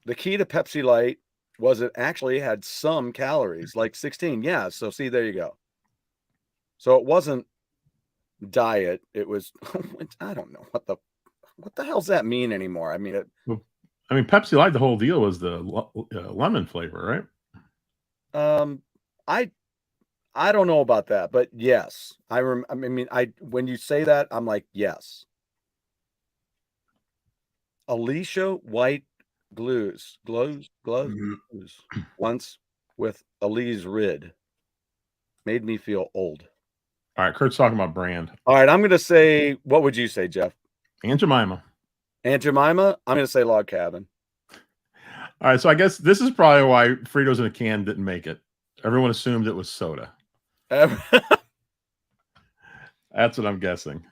The key to Pepsi Light was it actually had some calories, like 16. Yeah, so see, there you go. So it wasn't diet. It was, I don't know what the hell's that mean anymore? I mean, Pepsi Light, the whole deal was the lemon flavor, right? I don't know about that, but yes, when you say that, I'm like, yes. Alicia White glows once with Elise Rid made me feel old. All right, Kurt's talking about brand. All right, I'm going to say, what would you say, Jeff? Aunt Jemima. Aunt Jemima? I'm going to say Log Cabin. All right, so I guess this is probably why Fritos in a can didn't make it. Everyone assumed it was soda. That's what I'm guessing.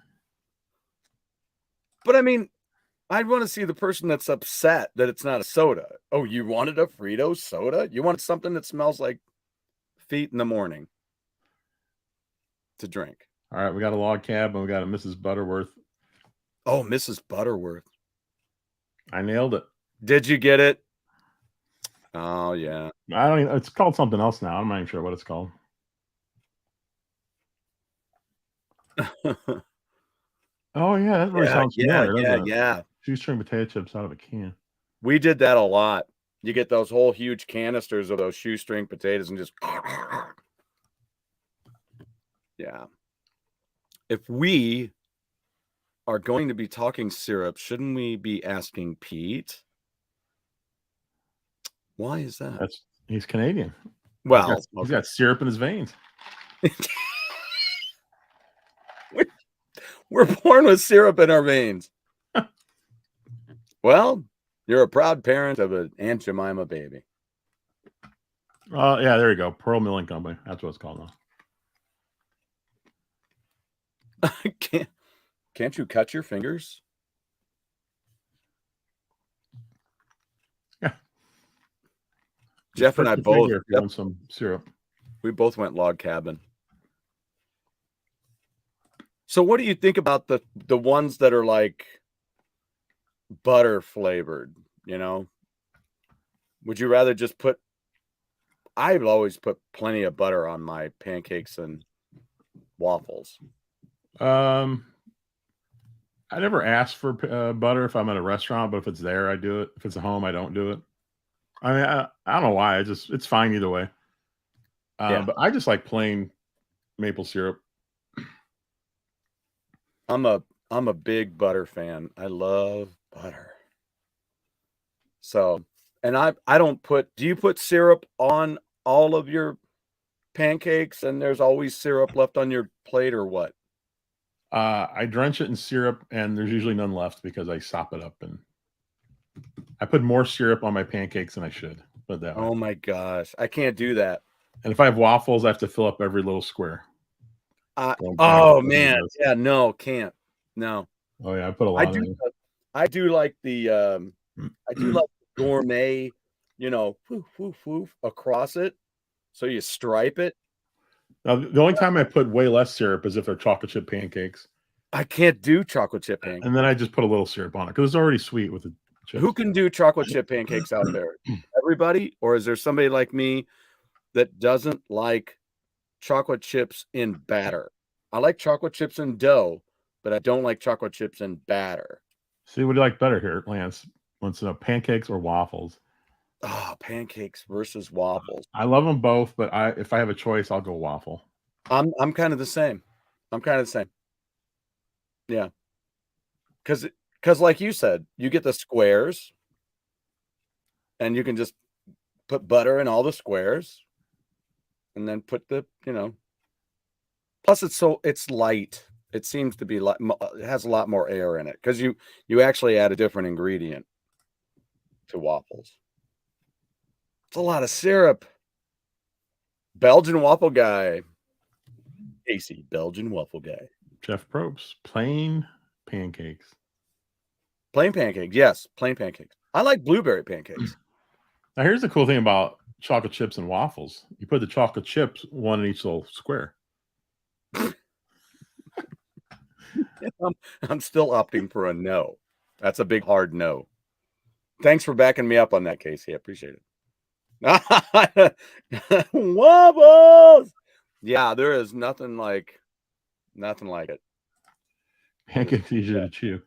But I mean, I'd want to see the person that's upset that it's not a soda. Oh, you wanted a Fritos soda? You wanted something that smells like feet in the morning to drink. All right, we got a Log Cab and we got a Mrs. Butterworth. Oh, Mrs. Butterworth. I nailed it. Did you get it? Oh, yeah. I don't even, it's called something else now. I'm not even sure what it's called. Oh, yeah. That really sounds familiar. Yeah. Shoestring potato chips out of a can. We did that a lot. You get those whole huge canisters of those shoestring potatoes and just. Yeah. If we are going to be talking syrup, shouldn't we be asking Pete? Why is that? He's Canadian. Well, he's got syrup in his veins. We're born with syrup in our veins. Well, you're a proud parent of an Aunt Jemima baby. Yeah, there you go. Pearl Milling Company. That's what it's called now. Can't you cut your fingers? Yeah. Jeff and I both want some syrup. We both went Log Cabin. So what do you think about the ones that are like butter flavored, you know? Would you rather just put I've always put plenty of butter on my pancakes and waffles. I never ask for butter if I'm at a restaurant, but if it's there, I do it. If it's at home, I don't do it. I mean, I don't know why. It's fine either way. Yeah. But I just like plain maple syrup. I'm a big butter fan. I love butter. So, and I don't put. Do you put syrup on all of your pancakes, and there's always syrup left on your plate, or what? I drench it in syrup, and there's usually none left because I sop it up, and I put more syrup on my pancakes than I should. Put it that way. Oh my gosh, I can't do that. And if I have waffles, I have to fill up every little square. Oh man, yeah, no, can't. No. Oh yeah, I put a lot in. I do like the gourmet, you know, across it. So you stripe it. Now, the only time I put way less syrup is if they're chocolate chip pancakes. I can't do chocolate chip pancakes. And then I just put a little syrup on it because it's already sweet with the chips. Who can do chocolate chip pancakes out there? Everybody? Or is there somebody like me that doesn't like chocolate chips in batter? I like chocolate chips in dough, but I don't like chocolate chips in batter. See, what do you like better here, Lance? Wants to know pancakes or waffles? Oh, pancakes versus waffles. I love them both, but if I have a choice, I'll go waffle. I'm kind of the same. Yeah. Because like you said, you get the squares and you can just put butter in all the squares and then put the, you know, plus it's light. It seems to be like it has a lot more air in it because you actually add a different ingredient to waffles. It's a lot of syrup. Belgian waffle guy. Casey, Belgian waffle guy. Jeff Probst, plain pancakes. Plain pancakes, yes, plain pancakes. I like blueberry pancakes. Now, here's the cool thing about chocolate chips and waffles. You put the chocolate chips one in each little square. I'm still opting for a no. That's a big hard no. Thanks for backing me up on that, Casey. I appreciate it. Wobbles. Yeah, there is nothing like it. Pancakes easier to chew.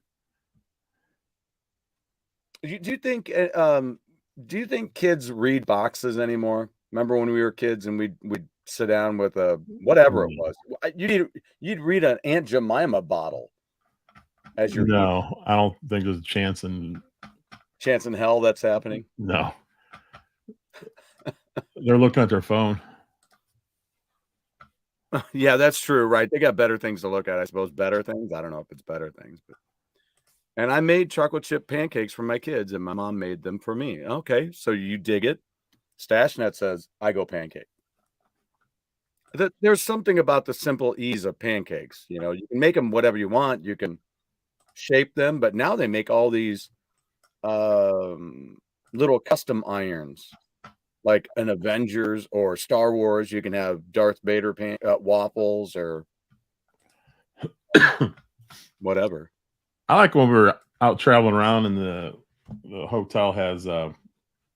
Do you think kids read boxes anymore? Remember when we were kids and we'd sit down with a whatever it was. You'd read an Aunt Jemima bottle as your No, I don't think there's a chance in hell that's happening. No. They're looking at their phone. Yeah, that's true, right? They got better things to look at, I suppose. Better things. I don't know if it's better things, but and I made chocolate chip pancakes for my kids, and my mom made them for me. Okay, so you dig it. Stashnet says, I go pancake. There's something about the simple ease of pancakes. You know, you can make them whatever you want. You can shape them, but now they make all these little custom irons. Like an Avengers or Star Wars, you can have Darth Vader waffles or whatever. I like when we're out traveling around and the hotel has a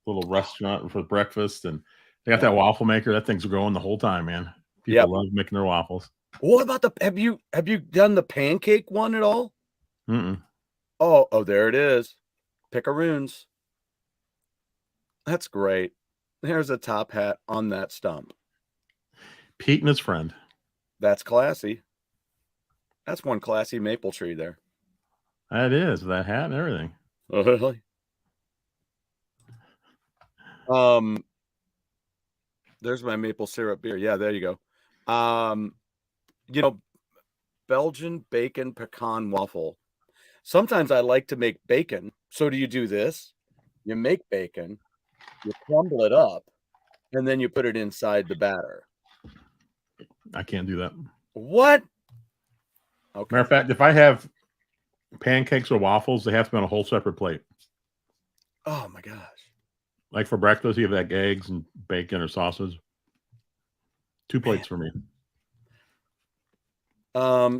little restaurant for breakfast and they got that waffle maker. That thing's growing the whole time, man. People love making their waffles. What about have you done the pancake one at all? Mm-mm. Oh, there it is. Picaroons. That's great. There's a top hat on that stump. Pete and his friend. That's classy. That's one classy maple tree there. That is, that hat and everything. There's my maple syrup beer. Yeah, there you go. You know, Belgian bacon pecan waffle. Sometimes I like to make bacon. So do you do this? You make bacon, you crumble it up, and then you put it inside the batter. I can't do that. What? Okay. Matter of fact, if I have pancakes or waffles, they have to be on a whole separate plate. Oh my gosh. Like for breakfast, you have like eggs and bacon or sausage. 2 plates for me.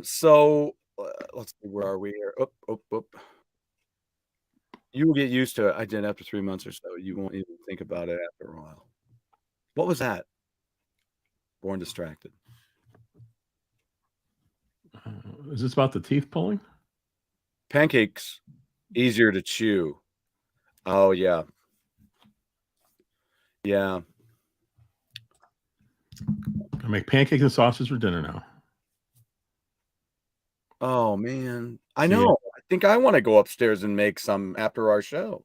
So let's see, where are we here? Oh. You will get used to it. I did after 3 months or so. You won't even think about it after a while. What was that? Born distracted. Is this about the teeth pulling? Pancakes, easier to chew. Oh, yeah. Yeah. I make pancakes and sausage for dinner now. Oh, man. I know. I think I want to go upstairs and make some after our show.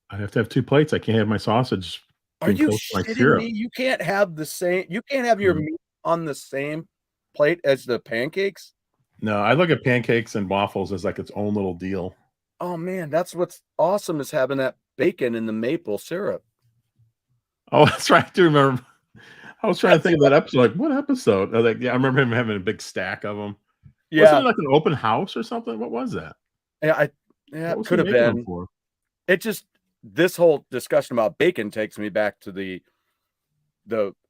I have to have 2 plates. I can't have my sausage. Are you shitting me? You can't have the same. You can't have your meat on the same plate as the pancakes? No, I look at pancakes and waffles as like its own little deal. Oh, man. That's what's awesome is having that bacon in the maple syrup. Oh, that's right. I do remember. I was trying to think of that episode. Like, what episode? I was like, yeah, I remember him having a big stack of them. Yeah. Wasn't it like an open house or something? What was that? Yeah, it could have been. It just, this whole discussion about bacon takes me back to the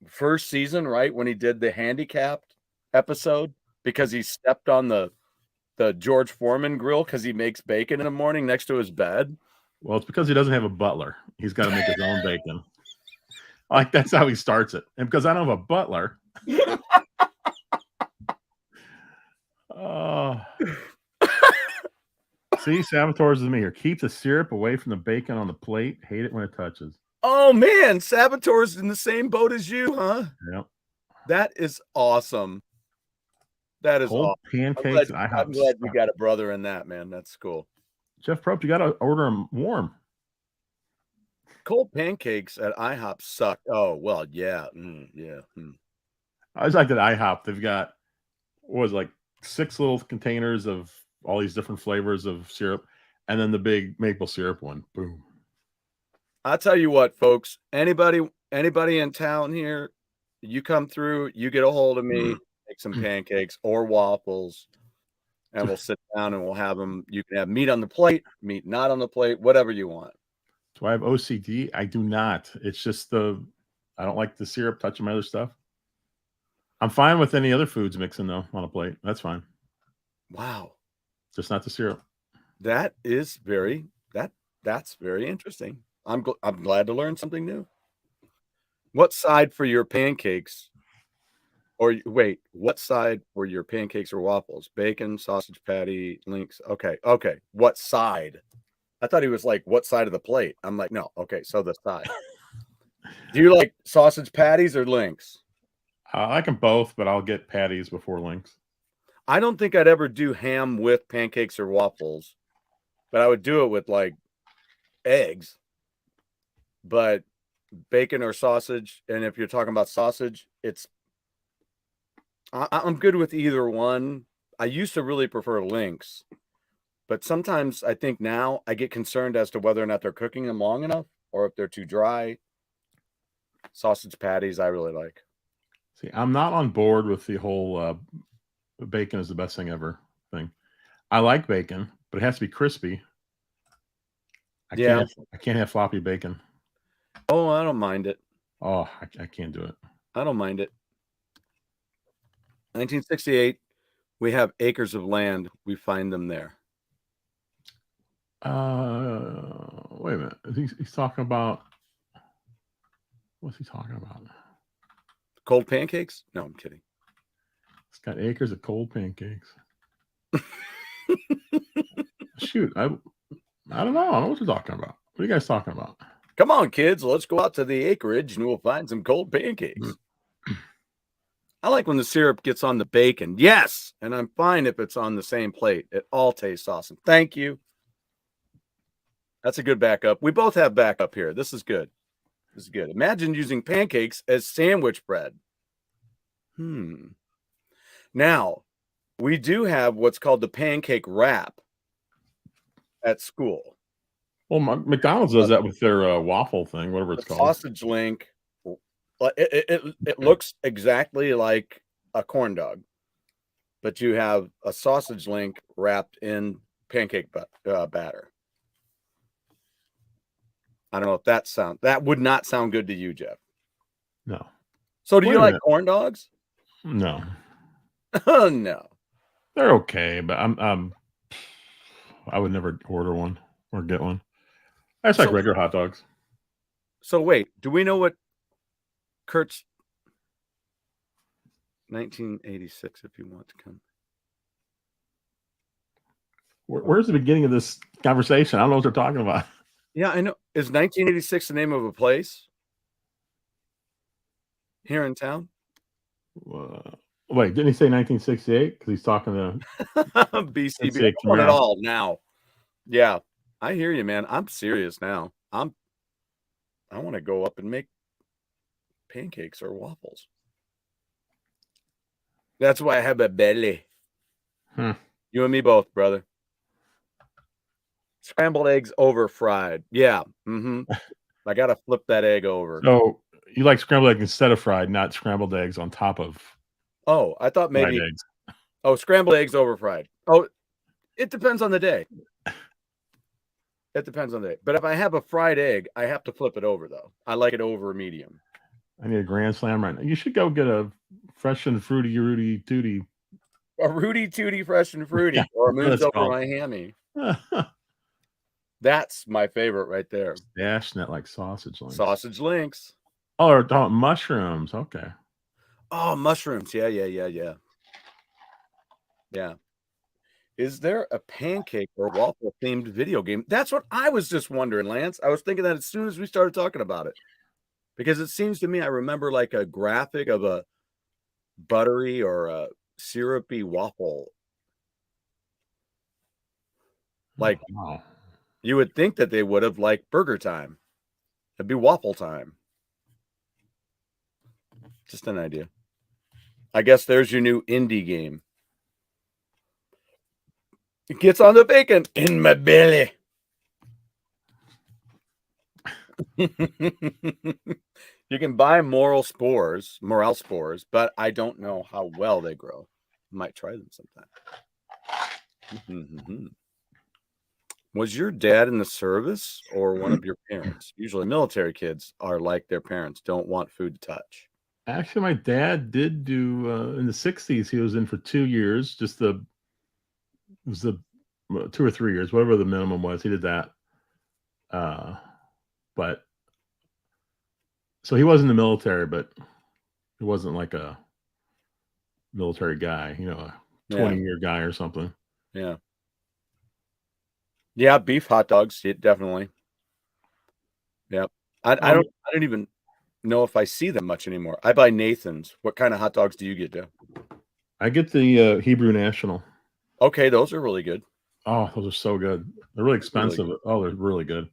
first season, right? When he did the handicapped episode because he stepped on the George Foreman grill because he makes bacon in the morning next to his bed. Well, it's because he doesn't have a butler. He's got to make his own bacon. Like, that's how he starts it. And because I don't have a butler. See, Saboteurs is me here. Keep the syrup away from the bacon on the plate. Hate it when it touches. Oh, man. Saboteurs in the same boat as you, huh? Yep. That is awesome. That is cold awesome. pancakes. I'm glad you got a brother in that, man. That's cool. Jeff Probst, you got to order them warm. Cold pancakes at IHOP suck. Oh, well, yeah. Yeah. I just like that IHOP. They've got, what was it, like 6 little containers of all these different flavors of syrup, and then the big maple syrup one. Boom. I'll tell you what, folks. Anybody in town here, you come through, you get a hold of me, make some pancakes or waffles, and we'll sit down and we'll have them. You can have meat on the plate, meat not on the plate, whatever you want. Do I have OCD? I do not. It's just I don't like the syrup touching my other stuff. I'm fine with any other foods mixing though on a plate. That's fine. Wow. Just not the syrup. That is that's very interesting. I'm glad to learn something new. What side for your pancakes? Or wait, what side for your pancakes or waffles? Bacon, sausage patty, links. Okay. What side? I thought he was like, what side of the plate? I'm like, no. Okay, so the side. Do you like sausage patties or links? I like them both, but I'll get patties before links. I don't think I'd ever do ham with pancakes or waffles, but I would do it with like eggs. But bacon or sausage, and if you're talking about sausage, I'm good with either one. I used to really prefer links, but sometimes I think now I get concerned as to whether or not they're cooking them long enough or if they're too dry. Sausage patties, I really like. See, I'm not on board with the whole bacon is the best thing ever thing. I like bacon, but it has to be crispy. I can't have floppy bacon. Oh, I don't mind it. Oh, I can't do it. I don't mind it. 1968, we have acres of land. We find them there. Wait a minute. He's talking about, what's he talking about? Cold pancakes? No, I'm kidding. It's got acres of cold pancakes. Shoot, I don't know. I don't know what you're talking about. What are you guys talking about? Come on, kids. Let's go out to the acreage and we'll find some cold pancakes. I like when the syrup gets on the bacon. Yes. And I'm fine if it's on the same plate. It all tastes awesome. Thank you. That's a good backup. We both have backup here. This is good. This is good. Imagine using pancakes as sandwich bread. Now, we do have what's called the pancake wrap at school. Well, McDonald's does that with their waffle thing, whatever it's called. Sausage link. It looks exactly like a corn dog, but you have a sausage link wrapped in pancake batter. I don't know if that would not sound good to you, Jeff. No. So do you like corn dogs? No. Oh, no. They're okay, but I would never order one or get one. I just like regular hot dogs. So wait, do we know what Kurt's 1986? If you want to come, where's the beginning of this conversation? I don't know what they're talking about. Yeah, I know. Is 1986 the name of a place here in town? Wait, didn't he say 1968? Because he's talking to BCB. I'm on it all now. Yeah, I hear you, man. I'm serious now. I want to go up and make pancakes or waffles. That's why I have a belly. You and me both, brother. Scrambled eggs over fried. Yeah. I got to flip that egg over. So you like scrambled eggs instead of fried, not scrambled eggs on top of. Oh, I thought maybe. Eggs. Oh, scrambled eggs over fried. Oh, it depends on the day. It depends on the day. But if I have a fried egg, I have to flip it over, though. I like it over medium. I need a grand slam right now. You should go get a fresh and fruity Rudy Tooty. A Rudy Tooty fresh and fruity. Or a moon's over my hammy. That's my favorite right there. Dashing it like sausage links. Sausage links. Oh, they're talking mushrooms. Okay. Oh, mushrooms. Yeah. Is there a pancake or waffle themed video game? That's what I was just wondering, Lance. I was thinking that as soon as we started talking about it. Because it seems to me I remember like a graphic of a buttery or a syrupy waffle. Like, wow. You would think that they would have like burger time. It'd be waffle time. Just an idea. I guess there's your new indie game. It gets on the bacon in my belly. You can buy morale spores, but I don't know how well they grow. Might try them sometime. Was your dad in the service or one of your parents? Usually military kids are like their parents, don't want food to touch. Actually, my dad did do in the 60s. He was in for 2 years, it was the 2 or 3 years, whatever the minimum was. He did that. But so he was in the military, but he wasn't like a military guy, a 20-year guy or something. Yeah. Yeah, beef hot dogs, definitely. Yep. I don't even know if I see them much anymore. I buy Nathan's. What kind of hot dogs do you get, Joe? I get the Hebrew National. Okay, those are really good. Oh, those are so good. They're really expensive. Really they're really good.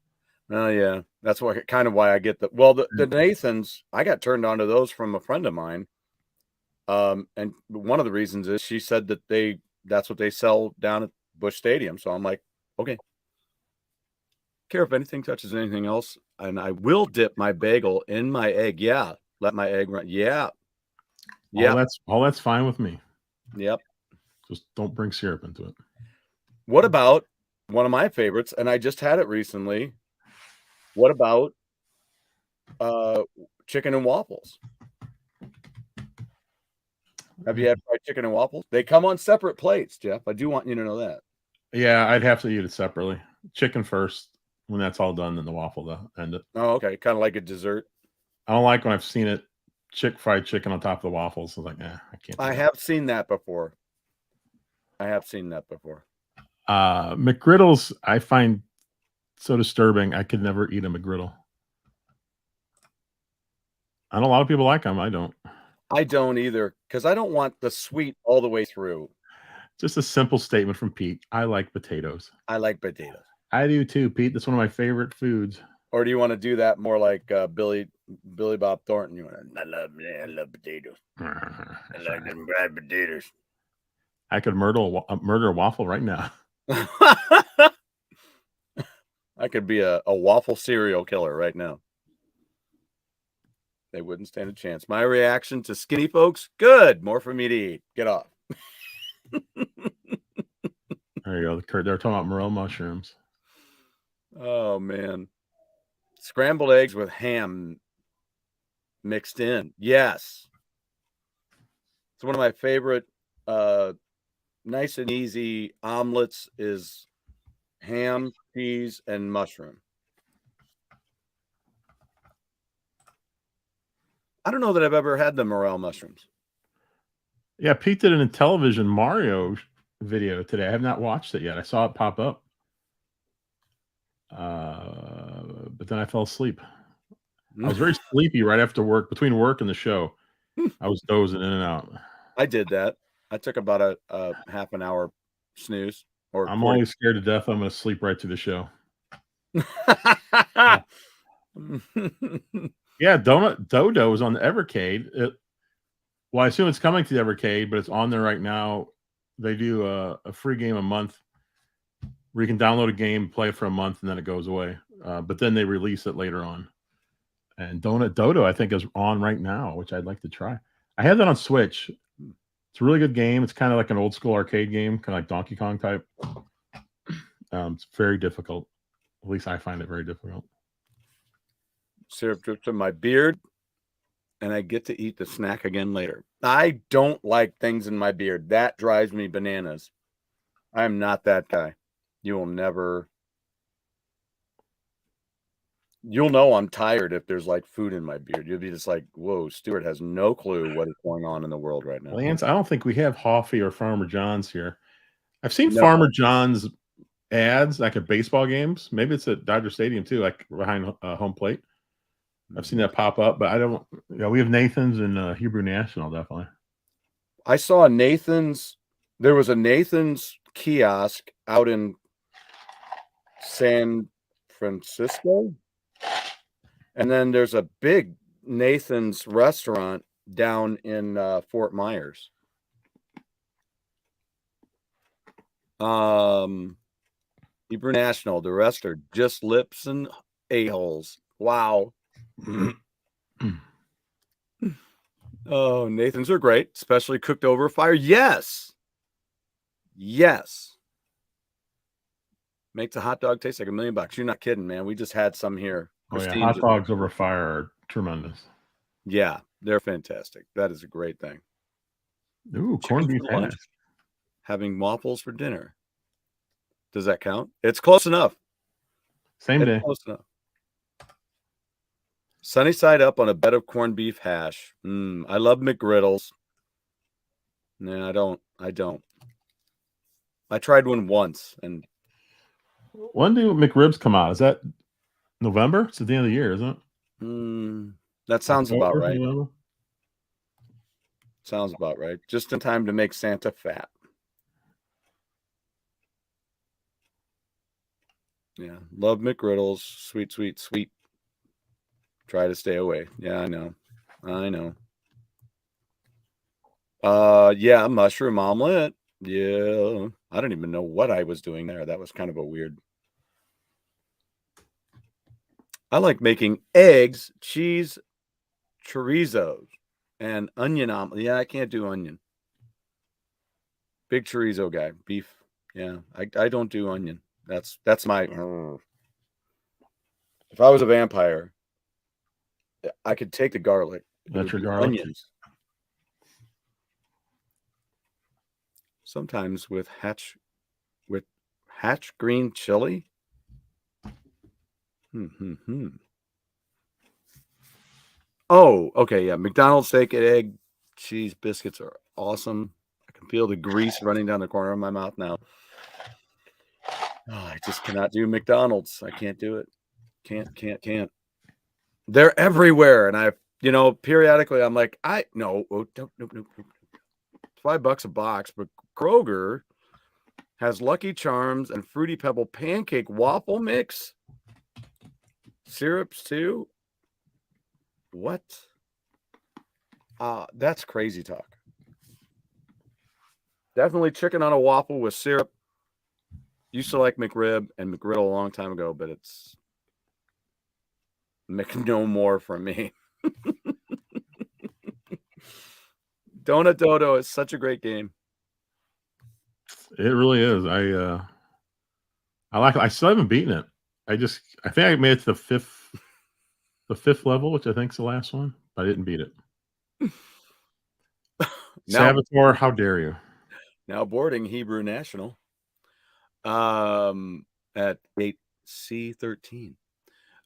Oh, yeah. That's why I get the Nathan's. I got turned on to those from a friend of mine. And one of the reasons is she said that that's what they sell down at Busch Stadium. So I'm like, okay. Care if anything touches anything else, and I will dip my bagel in my egg. Yeah, let my egg run. Yeah. All that's fine with me. Yep. Just don't bring syrup into it. What about one of my favorites? And I just had it recently. What about chicken and waffles? Have you had fried chicken and waffles? They come on separate plates, Jeff. I do want you to know that. Yeah, I'd have to eat it separately. Chicken first. When that's all done, then the waffle to end it. Oh, okay. Kind of like a dessert. I don't like when I've seen it fried chicken on top of the waffles. I was like, I can't. I have seen that before. McGriddles, I find so disturbing. I could never eat a McGriddle. I know a lot of people like them. I don't. I don't either, because I don't want the sweet all the way through. Just a simple statement from Pete. I like potatoes. I like potatoes. I do too, Pete. That's one of my favorite foods. Or do you want to do that more like Billy Bob Thornton? You want to, I love potatoes. I like them fried potatoes. I could murder a waffle right now. I could be a waffle serial killer right now. They wouldn't stand a chance. My reaction to skinny folks, good. More for me to eat. Get off. There you go. They're talking about morel mushrooms. Oh, man. Scrambled eggs with ham mixed in. Yes. It's one of my favorite nice and easy omelets is ham, cheese, and mushroom. I don't know that I've ever had the morel mushrooms. Yeah, Pete did an Intellivision Mario video today. I have not watched it yet. I saw it pop up. But then I fell asleep. I was very sleepy right after work, between work and the show. I was dozing in and out. I did that. I took about a half an hour snooze. Or I'm always scared to death I'm going to sleep right through the show. Yeah, Donut Dodo is on the Evercade. Well, I assume it's coming to the Evercade, but it's on there right now. They do a free game a month where you can download a game, play it for a month, and then it goes away. But then they release it later on. And Donut Dodo, I think, is on right now, which I'd like to try. I have that on Switch. It's a really good game. It's kind of like an old school arcade game, kind of like Donkey Kong type. It's very difficult. At least I find it very difficult. Syrup drips in my beard, and I get to eat the snack again later. I don't like things in my beard. That drives me bananas. I'm not that guy. You will never... You'll know I'm tired if there's like food in my beard. You'll be just like, whoa, Stuart has no clue what is going on in the world right now. Lance, I don't think we have Hoffy or Farmer John's here. I've seen Farmer John's ads like at baseball games. Maybe it's at Dodger Stadium too, like behind home plate. I've seen that pop up, but I don't. You know, we have Nathan's and Hebrew National definitely. I saw Nathan's. There was a Nathan's kiosk out in San Francisco, and then there's a big Nathan's restaurant down in Fort Myers. Hebrew National. The rest are just lips and a-holes. Wow. Oh, Nathan's are great, especially cooked over a fire. Yes. Yes. Makes a hot dog taste like $1 million. You're not kidding, man. We just had some here. Oh, yeah. Hot dogs over fire are tremendous. Yeah, they're fantastic. That is a great thing. Ooh, corned beef hash. Having waffles for dinner. Does that count? It's close enough. Same day. Close enough. Sunny side up on a bed of corned beef hash. I love McGriddles. No, I don't. I tried one once. And when do McRibs come out? Is that November? It's at the end of the year, isn't it? That sounds about right. November? Sounds about right. Just in time to make Santa fat. Yeah. Love McGriddles. Sweet, sweet, sweet. Try to stay away. Yeah, I know. Yeah, mushroom omelet. Yeah. I don't even know what I was doing there. That was kind of a weird. I like making eggs, cheese, chorizo, and onion omelet. Yeah, I can't do onion. Big chorizo guy. Beef. Yeah, I don't do onion. That's my. If I was a vampire, I could take the garlic. That's your garlic. Onions. Sometimes with hatch green chili. Oh, okay, yeah. McDonald's steak and egg cheese biscuits are awesome. I can feel the grease running down the corner of my mouth now. Oh, I just cannot do McDonald's. I can't do it. Can't. They're everywhere, and periodically I'm like, no, nope. $5 a box, but Kroger has Lucky Charms and Fruity Pebble pancake waffle mix. Syrups too. What? That's crazy talk. Definitely chicken on a waffle with syrup. Used to like McRib and McGriddle a long time ago, but it's no more from me. Donut Dodo is such a great game. It really is. I like it. I still haven't beaten it. I think I made it to the fifth level, which I think is the last one. But I didn't beat it. Saboteur, how dare you? now boarding Hebrew National at 8C13.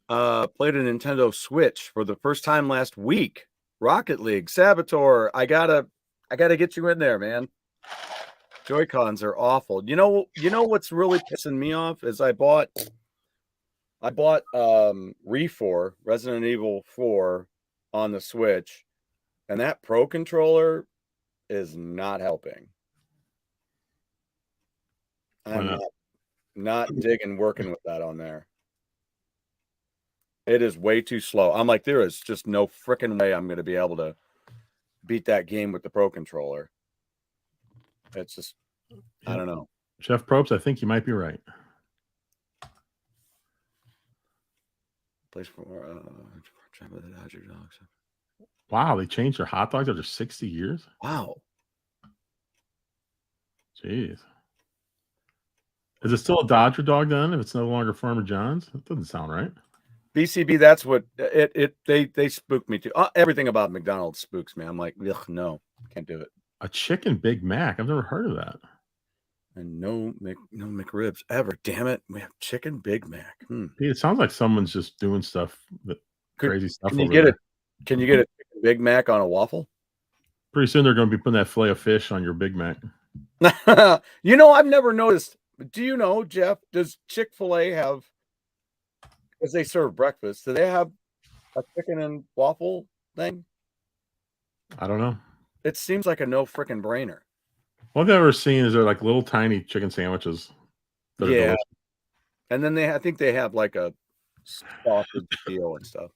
Played a Nintendo Switch for the first time last week. Rocket League, Saboteur. I gotta get you in there, man. Joy-Cons are awful. You know what's really pissing me off is I bought RE4, Resident Evil 4 on the Switch, and that Pro controller is not helping. I'm not digging working with that on there. It is way too slow. I'm like, there is just no freaking way I'm going to be able to beat that game with the Pro controller. It's just, I don't know. Jeff Probst, I think you might be right. Place for the Dodger Dogs. Wow, they changed their hot dogs after 60 years? Wow. Jeez. Is it still a Dodger dog then if it's no longer Farmer John's? That doesn't sound right. BCB, that's what they spook me too. Everything about McDonald's spooks me. I'm like, ugh, no, can't do it. A chicken Big Mac. I've never heard of that. And no McRibs ever. Damn it, we have chicken Big Mac. It sounds like someone's just doing stuff crazy stuff. Can you get a chicken Big Mac on a waffle? Pretty soon they're going to be putting that fillet of fish on your Big Mac. I've never noticed. Do you know, Jeff? Does Chick-fil-A have? Because they serve breakfast, do they have a chicken and waffle thing? I don't know. It seems like a no freaking brainer. What I've ever seen is they're like little tiny chicken sandwiches. Yeah, delicious. And then I think they have like a sausage deal and stuff.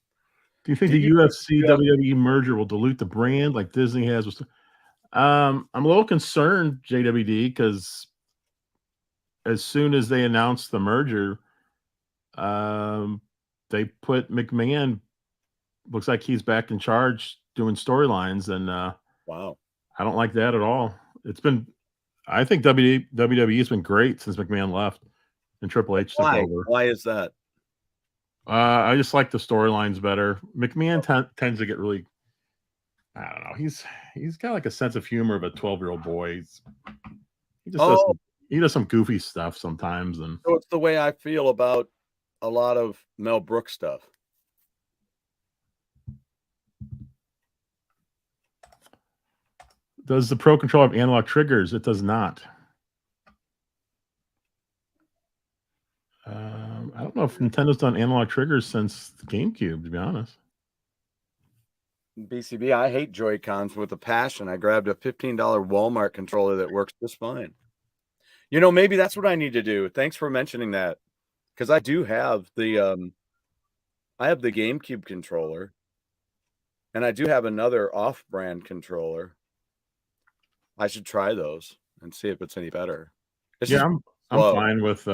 Do you think the UFC WWE merger will dilute the brand like Disney has? I'm a little concerned, JWD, because as soon as they announced the merger, they put McMahon. Looks like he's back in charge doing storylines, and wow, I don't like that at all. I think WWE has been great since McMahon left and Triple H took over. Why is that? I just like the storylines better. McMahon tends to get really, I don't know. He's got like a sense of humor of a 12-year-old boy. He does some goofy stuff sometimes, and so it's the way I feel about a lot of Mel Brooks stuff. Does the Pro Controller have analog triggers? It does not. I don't know if Nintendo's done analog triggers since the GameCube, to be honest. BCB, I hate Joy-Cons with a passion. I grabbed a $15 Walmart controller that works just fine. Maybe that's what I need to do. Thanks for mentioning that. Because I do have the GameCube controller, and I do have another off-brand controller. I should try those and see if it's any better. I'm fine with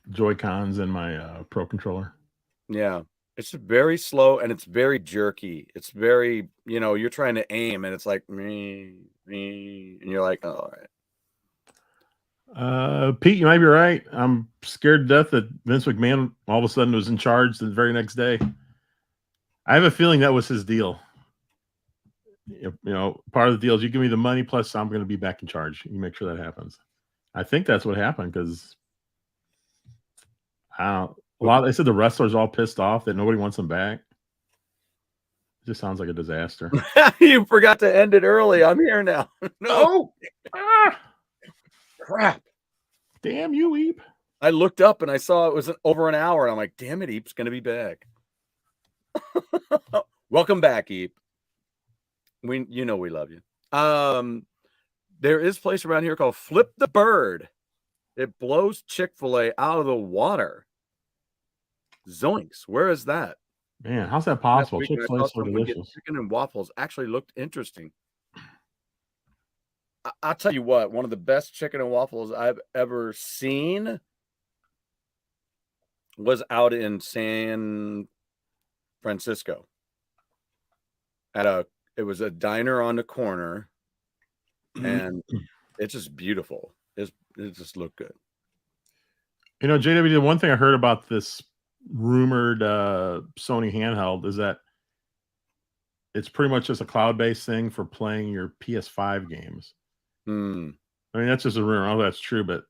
Joy-Cons in my Pro controller. Yeah, it's very slow and it's very jerky. It's very, you're trying to aim and it's like me, and you're like, oh, all right. Pete, you might be right. I'm scared to death that Vince McMahon all of a sudden was in charge the very next day. I have a feeling that was his deal. Part of the deal is you give me the money plus I'm going to be back in charge. You make sure that happens. I think that's what happened because they said the wrestlers all pissed off that nobody wants them back. It just sounds like a disaster. You forgot to end it early. I'm here now. No. Crap. Damn you, Eep. I looked up and I saw it was over an hour. And I'm like, damn it, Eep's going to be back. Welcome back, Eep. We love you. There is a place around here called Flip the Bird. It blows Chick-fil-A out of the water. Zoinks. Where is that? Man, how's that possible? Chick-fil-A is so delicious. Chicken and waffles actually looked interesting. I'll tell you what, one of the best chicken and waffles I've ever seen was out in San Francisco. It was a diner on the corner, and it's just beautiful. It just looked good. JW, the one thing I heard about this rumored Sony handheld is that it's pretty much just a cloud-based thing for playing your PS5 games. I mean, that's just a rumor. Oh, that's true, but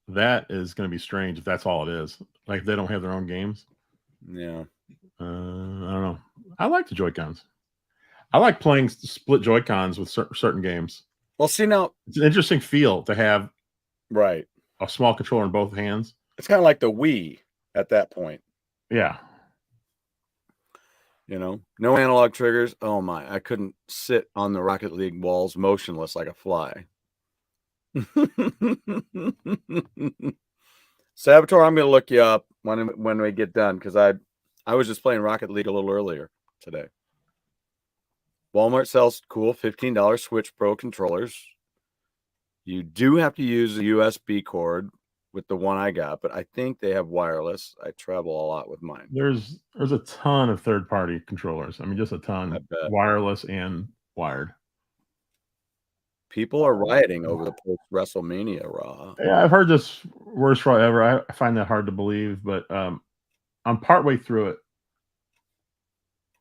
that is going to be strange if that's all it is. Like they don't have their own games. Yeah. I don't know. I like the Joy-Cons. I like playing split Joy-Cons with certain games. Well, see, now it's an interesting feel to have a small controller in both hands. It's kind of like the Wii at that point. Yeah. No analog triggers. Oh my, I couldn't sit on the Rocket League walls motionless like a fly. Saboteur, I'm going to look you up when we get done, because I was just playing Rocket League a little earlier today. Walmart sells cool $15 Switch Pro controllers. You do have to use a USB cord with the one I got, but I think they have wireless. I travel a lot with mine. There's a ton of third-party controllers. I mean, just a ton. Wireless and wired. People are rioting over the post-WrestleMania Raw. Yeah, I've heard this worst Raw ever. I find that hard to believe, but I'm partway through it,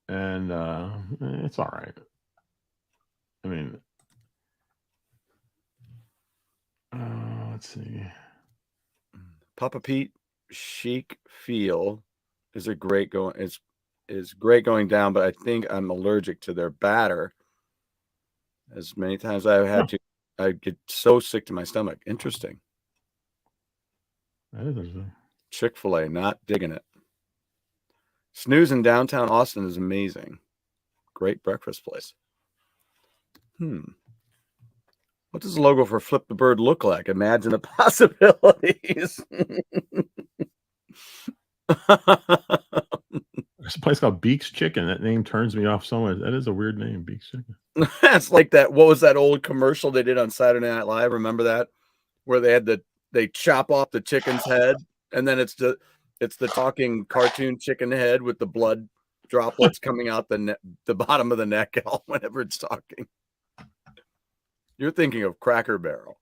and it's all right. I mean, let's see. Papa Pete Chic Feel is great going down, but I think I'm allergic to their batter. As many times I've had to, I get so sick to my stomach. Interesting. That is interesting. Chick-fil-A, not digging it. Snooze in downtown Austin is amazing. Great breakfast place. What does the logo for Flip the Bird look like? Imagine the possibilities. There's a place called Beeks Chicken. That name turns me off so much. That is a weird name, Beeks Chicken. That's like that. What was that old commercial they did on Saturday Night Live? Remember that? Where they chop off the chicken's head, and then it's the talking cartoon chicken head with the blood droplets coming out the bottom of the neck whenever it's talking. You're thinking of Cracker Barrel.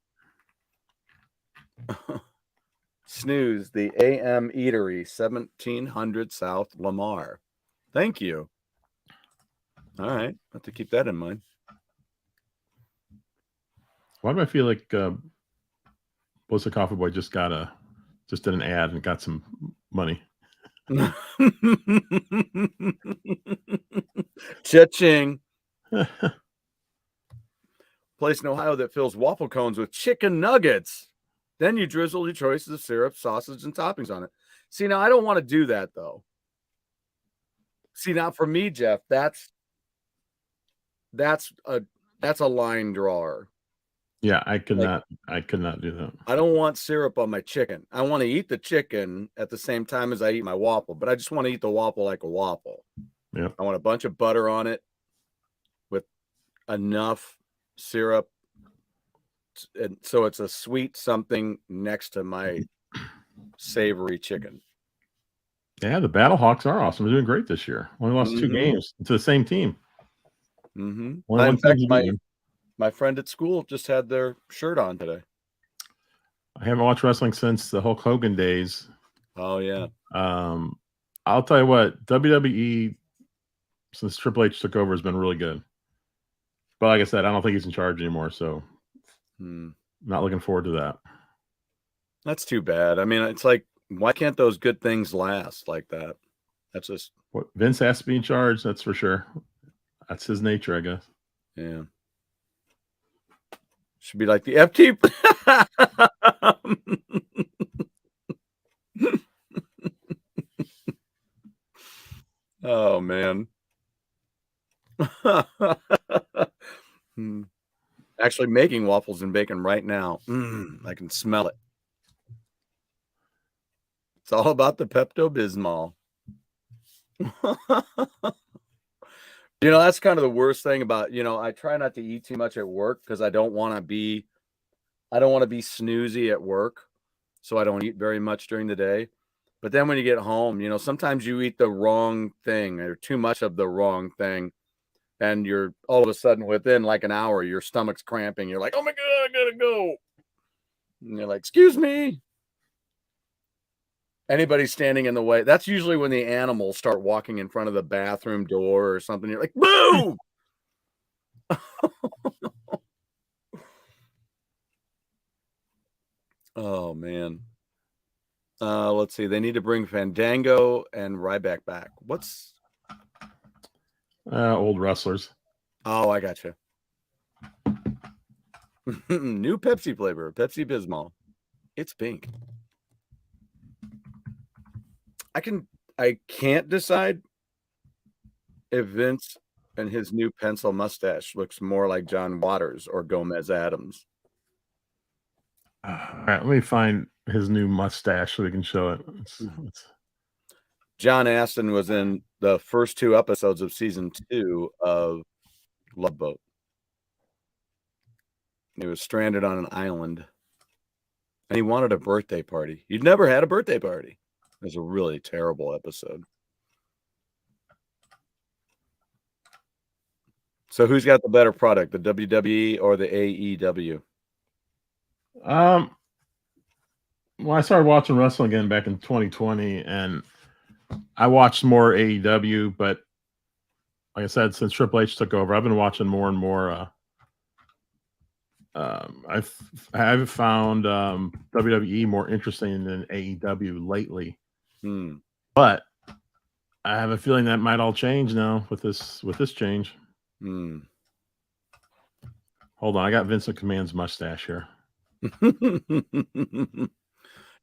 Snooze, the AM Eatery, 1700 South Lamar. Thank you. All right. Have to keep that in mind. Why do I feel like What's the Coffee Boy just did an ad and got some money? Cha-ching. Place in Ohio that fills waffle cones with chicken nuggets. Then you drizzle your choices of syrup, sausage, and toppings on it. See, now I don't want to do that, though. See, now for me, Jeff, that's a line drawer. Yeah, I could not do that. I don't want syrup on my chicken. I want to eat the chicken at the same time as I eat my waffle, but I just want to eat the waffle like a waffle. Yeah. I want a bunch of butter on it with enough syrup, and so it's a sweet something next to my savory chicken. Yeah, the Battlehawks are awesome. They're doing great this year. Only lost 2 games to the same team. In fact, my friend at school just had their shirt on today. I haven't watched wrestling since the Hulk Hogan days. Oh, yeah. I'll tell you what, WWE, since Triple H took over, has been really good. But like I said, I don't think he's in charge anymore, so not looking forward to that. That's too bad. I mean, it's like, why can't those good things last like that? That's just... Vince has to be in charge, that's for sure. That's his nature, I guess. Yeah. Should be like the FT. Oh, man. Actually making waffles and bacon right now. I can smell it. It's all about the Pepto-Bismol. That's kind of the worst thing about, I try not to eat too much at work because I don't want to be snoozy at work. So I don't eat very much during the day. But then when you get home, sometimes you eat the wrong thing or too much of the wrong thing. And you're all of a sudden within like an hour, your stomach's cramping. You're like, oh my God, I gotta go. And you're like, excuse me. Anybody standing in the way. That's usually when the animals start walking in front of the bathroom door or something. You're like, boom. Oh man. Let's see. They need to bring Fandango and Ryback back. What's old wrestlers? Oh, I got you. New Pepsi flavor, Pepsi Bismol. It's pink. I can't decide if Vince and his new pencil mustache looks more like John Waters or Gomez Adams. All right, let me find his new mustache so we can show it. John Astin was in the first 2 episodes of season 2 of Love Boat. He was stranded on an island, and he wanted a birthday party. He'd never had a birthday party. It was a really terrible episode. So who's got the better product, the WWE or the AEW? Well, I started watching wrestling again back in 2020, and I watched more AEW, but like I said, since Triple H took over, I've been watching more and more. I've found WWE more interesting than AEW lately. But I have a feeling that might all change now with this change. Hold on, I got Vince McMahon's mustache here.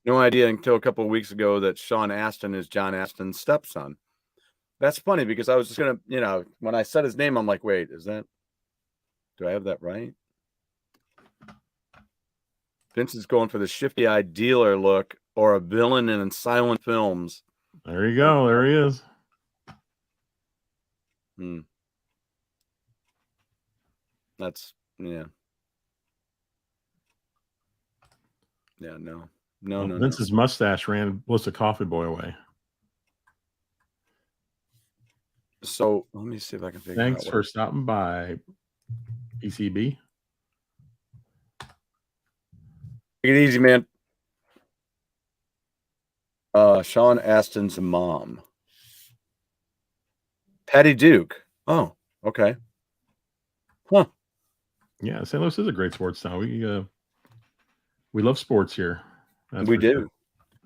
No idea until a couple of weeks ago that Sean Astin is John Astin's stepson. That's funny because I was just gonna, when I said his name, I'm like, wait, do I have that right? Vince is going for the shifty-eyed dealer look or a villain in silent films. There you go. There he is. That's, yeah. Yeah, no. Vince's mustache was the coffee boy away. So let me see if I can figure out. Thanks for stopping by, PCB. Take it easy, man. Sean Astin's mom. Patty Duke. Oh, okay. Huh. Yeah, St. Louis is a great sports town. We love sports here. We do. Sure.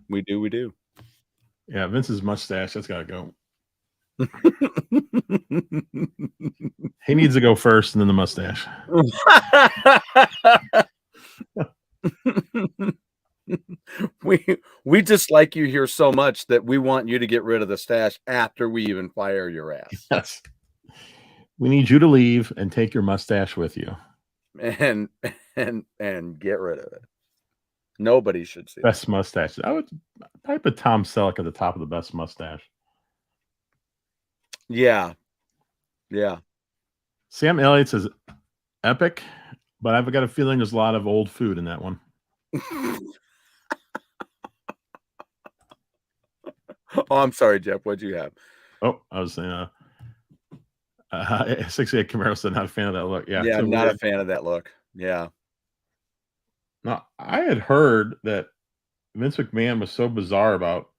We do. Yeah, Vince's mustache, that's got to go. He needs to go first and then the mustache. We dislike you here so much that we want you to get rid of the stash after we even fire your ass. Yes. We need you to leave and take your mustache with you. And get rid of it. Nobody should see best mustache. I would put Tom Selleck at the top of the best mustache. Yeah. Sam Elliott's is epic, but I've got a feeling there's a lot of old food in that one. Oh, I'm sorry, Jeff. What'd you have? Oh, I was saying 68 Camaro said not a fan of that look. Yeah, I'm not a fan of that look. Yeah. No, I had heard that Vince McMahon was so bizarre about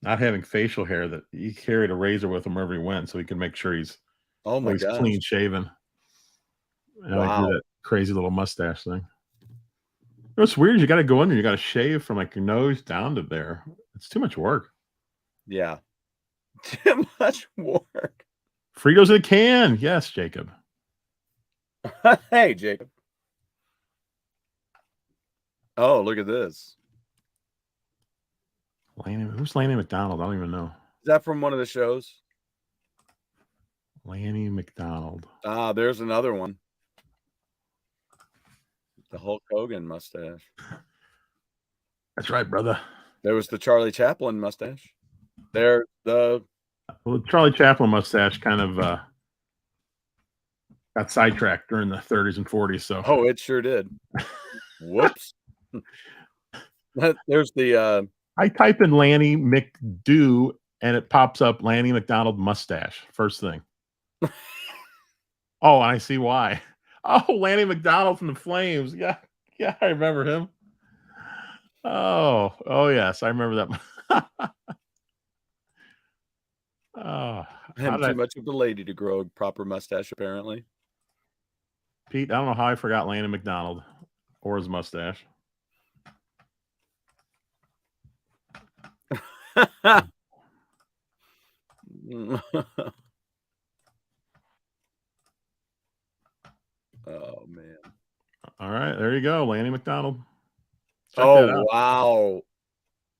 not having facial hair that he carried a razor with him wherever he went so he could make sure he's always clean shaven. And I do that crazy little mustache thing. What's weird is you got to go in there, you got to shave from like your nose down to there. It's too much work. Yeah. Too much work. Fritos in a can. Yes, Jacob. Hey, Jacob. Oh, look at this. Who's Lanny McDonald? I don't even know. Is that from one of the shows? Lanny McDonald. Ah, there's another one. The Hulk Hogan mustache. That's right, brother. There was the Charlie Chaplin mustache. The Charlie Chaplin mustache kind of got sidetracked during the 30s and 40s. So it sure did. Whoops. There's the I type in Lanny McDo and it pops up Lanny McDonald mustache first thing. Oh, and I see why. Oh, Lanny McDonald from the Flames. Yeah, I remember him. Oh yes, I remember that. I am too much of a lady to grow a proper mustache, apparently. Pete, I don't know how I forgot Lanny McDonald or his mustache. Oh man. All right, there you go, Lanny McDonald. Check that out. Wow.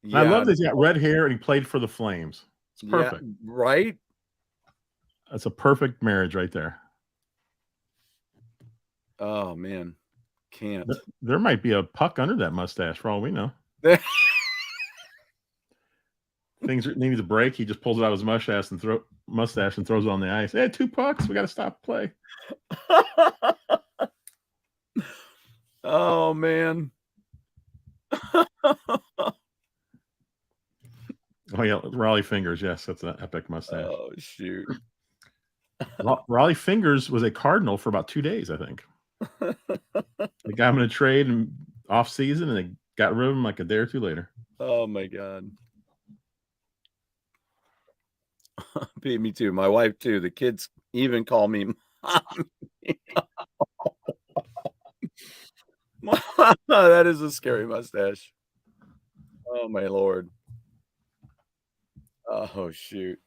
Yeah, I love that he's got red hair and he played for the Flames. It's perfect. Yeah, right? That's a perfect marriage right there. Oh man. Can't. There might be a puck under that mustache for all we know. Things needs a break. He just pulls it out of his mustache and throws it on the ice. Hey, 2 pucks. We got to stop play. Oh man. Oh yeah, Raleigh Fingers. Yes, that's an epic mustache. Oh shoot. Raleigh Fingers was a Cardinal for about 2 days, I think. They got him in a trade and off season, and they got rid of him like a day or two later. Oh my god. Me too. My wife too. The kids even call me mommy. That is a scary mustache. Oh my lord. Oh shoot.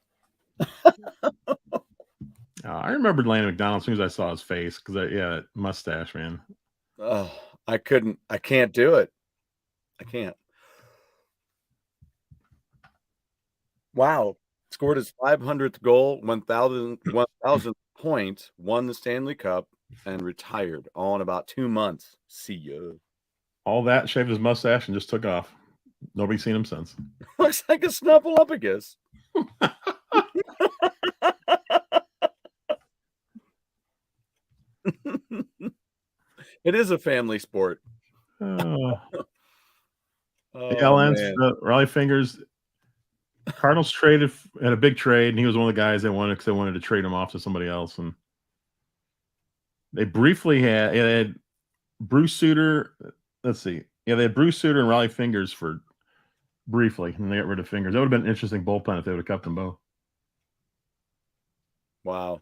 I remembered Lanny McDonald as soon as I saw his face because that mustache, man. Oh, I can't do it. I can't. Wow. Scored his 500th goal, 1,000th point, won the Stanley Cup, and retired all in about 2 months. See ya. All that, shaved his mustache, and just took off. Nobody's seen him since. Looks like a Snuffleupagus. It is a family sport. Raleigh Fingers. Cardinals traded at a big trade, and he was one of the guys they wanted because they wanted to trade him off to somebody else. And they briefly had Bruce Sutter. Let's see. Yeah, they had Bruce Sutter and Raleigh Fingers for briefly, and they got rid of Fingers. That would have been an interesting bullpen if they would have kept them both. Wow.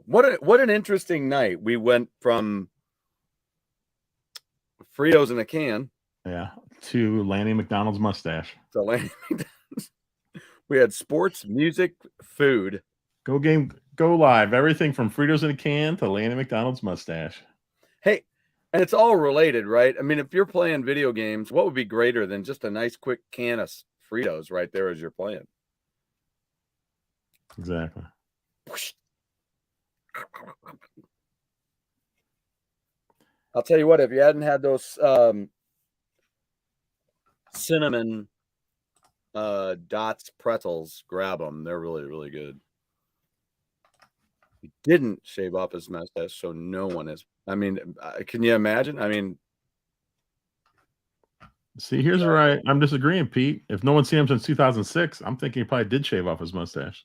What an interesting night. We went from Fritos in a can. Yeah, to Lanny McDonald's mustache. So Lanny McDonald's. We had sports, music, food. Go live. Everything from Fritos in a can to Lanny McDonald's mustache. Hey, and it's all related, right? I mean, if you're playing video games, what would be greater than just a nice quick can of Fritos right there as you're playing? Exactly. I'll tell you what, if you hadn't had those cinnamon Dots pretzels, grab them. They're really, really good. He didn't shave off his mustache, so no one is. I mean, can you imagine? I mean, see, here's where I'm disagreeing, Pete. If no one's seen him since 2006, I'm thinking he probably did shave off his mustache.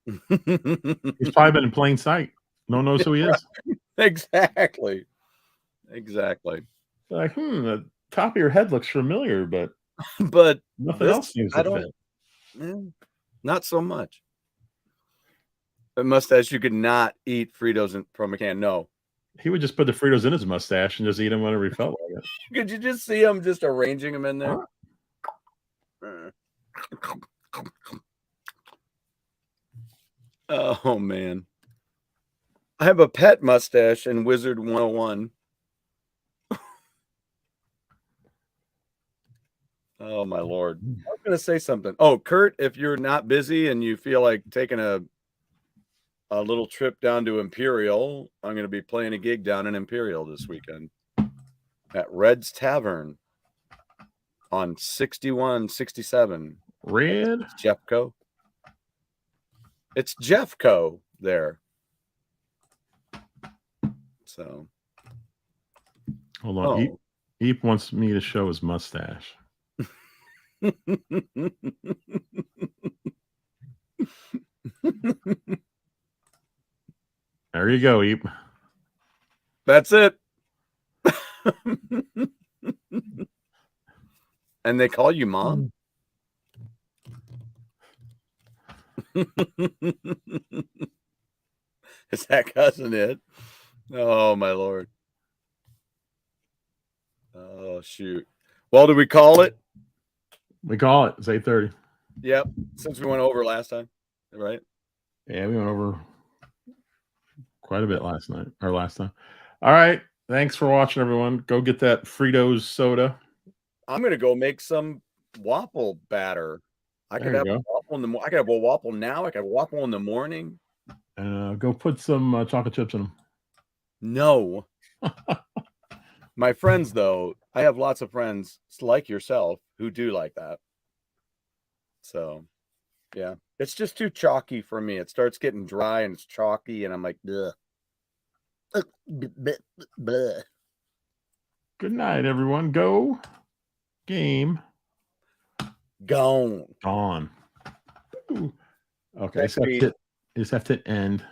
He's probably been in plain sight. No one knows who he is. Exactly. Like, the top of your head looks familiar, but nothing else seems to fit. Not so much. A mustache you could not eat Fritos from a can. No. He would just put the Fritos in his mustache and just eat them whenever he felt like it. Could you just see him just arranging them in there? Oh, man. I have a pet mustache in Wizard 101. Oh, my Lord. I was going to say something. Oh, Kurt, if you're not busy and you feel like taking a little trip down to Imperial, I'm going to be playing a gig down in Imperial this weekend at Red's Tavern on 6167. Red? Jeffco. It's Jeffco there. So. Hold on. Eep wants me to show his mustache. There you go, Eep. That's it. And they call you Mom? Is that cousin it? Oh, my Lord. Oh, shoot. Well, do we call it? We call it. It's 8:30. Yep. Since we went over last time, right? Yeah, we went over quite a bit last time. All right. Thanks for watching, everyone. Go get that Fritos soda. I'm gonna go make some waffle batter. I could have a waffle in the I could have a waffle now. I could have a waffle in the morning. Go put some chocolate chips in them. No. My friends, though, I have lots of friends like yourself who do like that. So, yeah, it's just too chalky for me. It starts getting dry and it's chalky, and I'm like, ugh. Good night, everyone. Go game. Gone. Ooh. Okay, just have to end.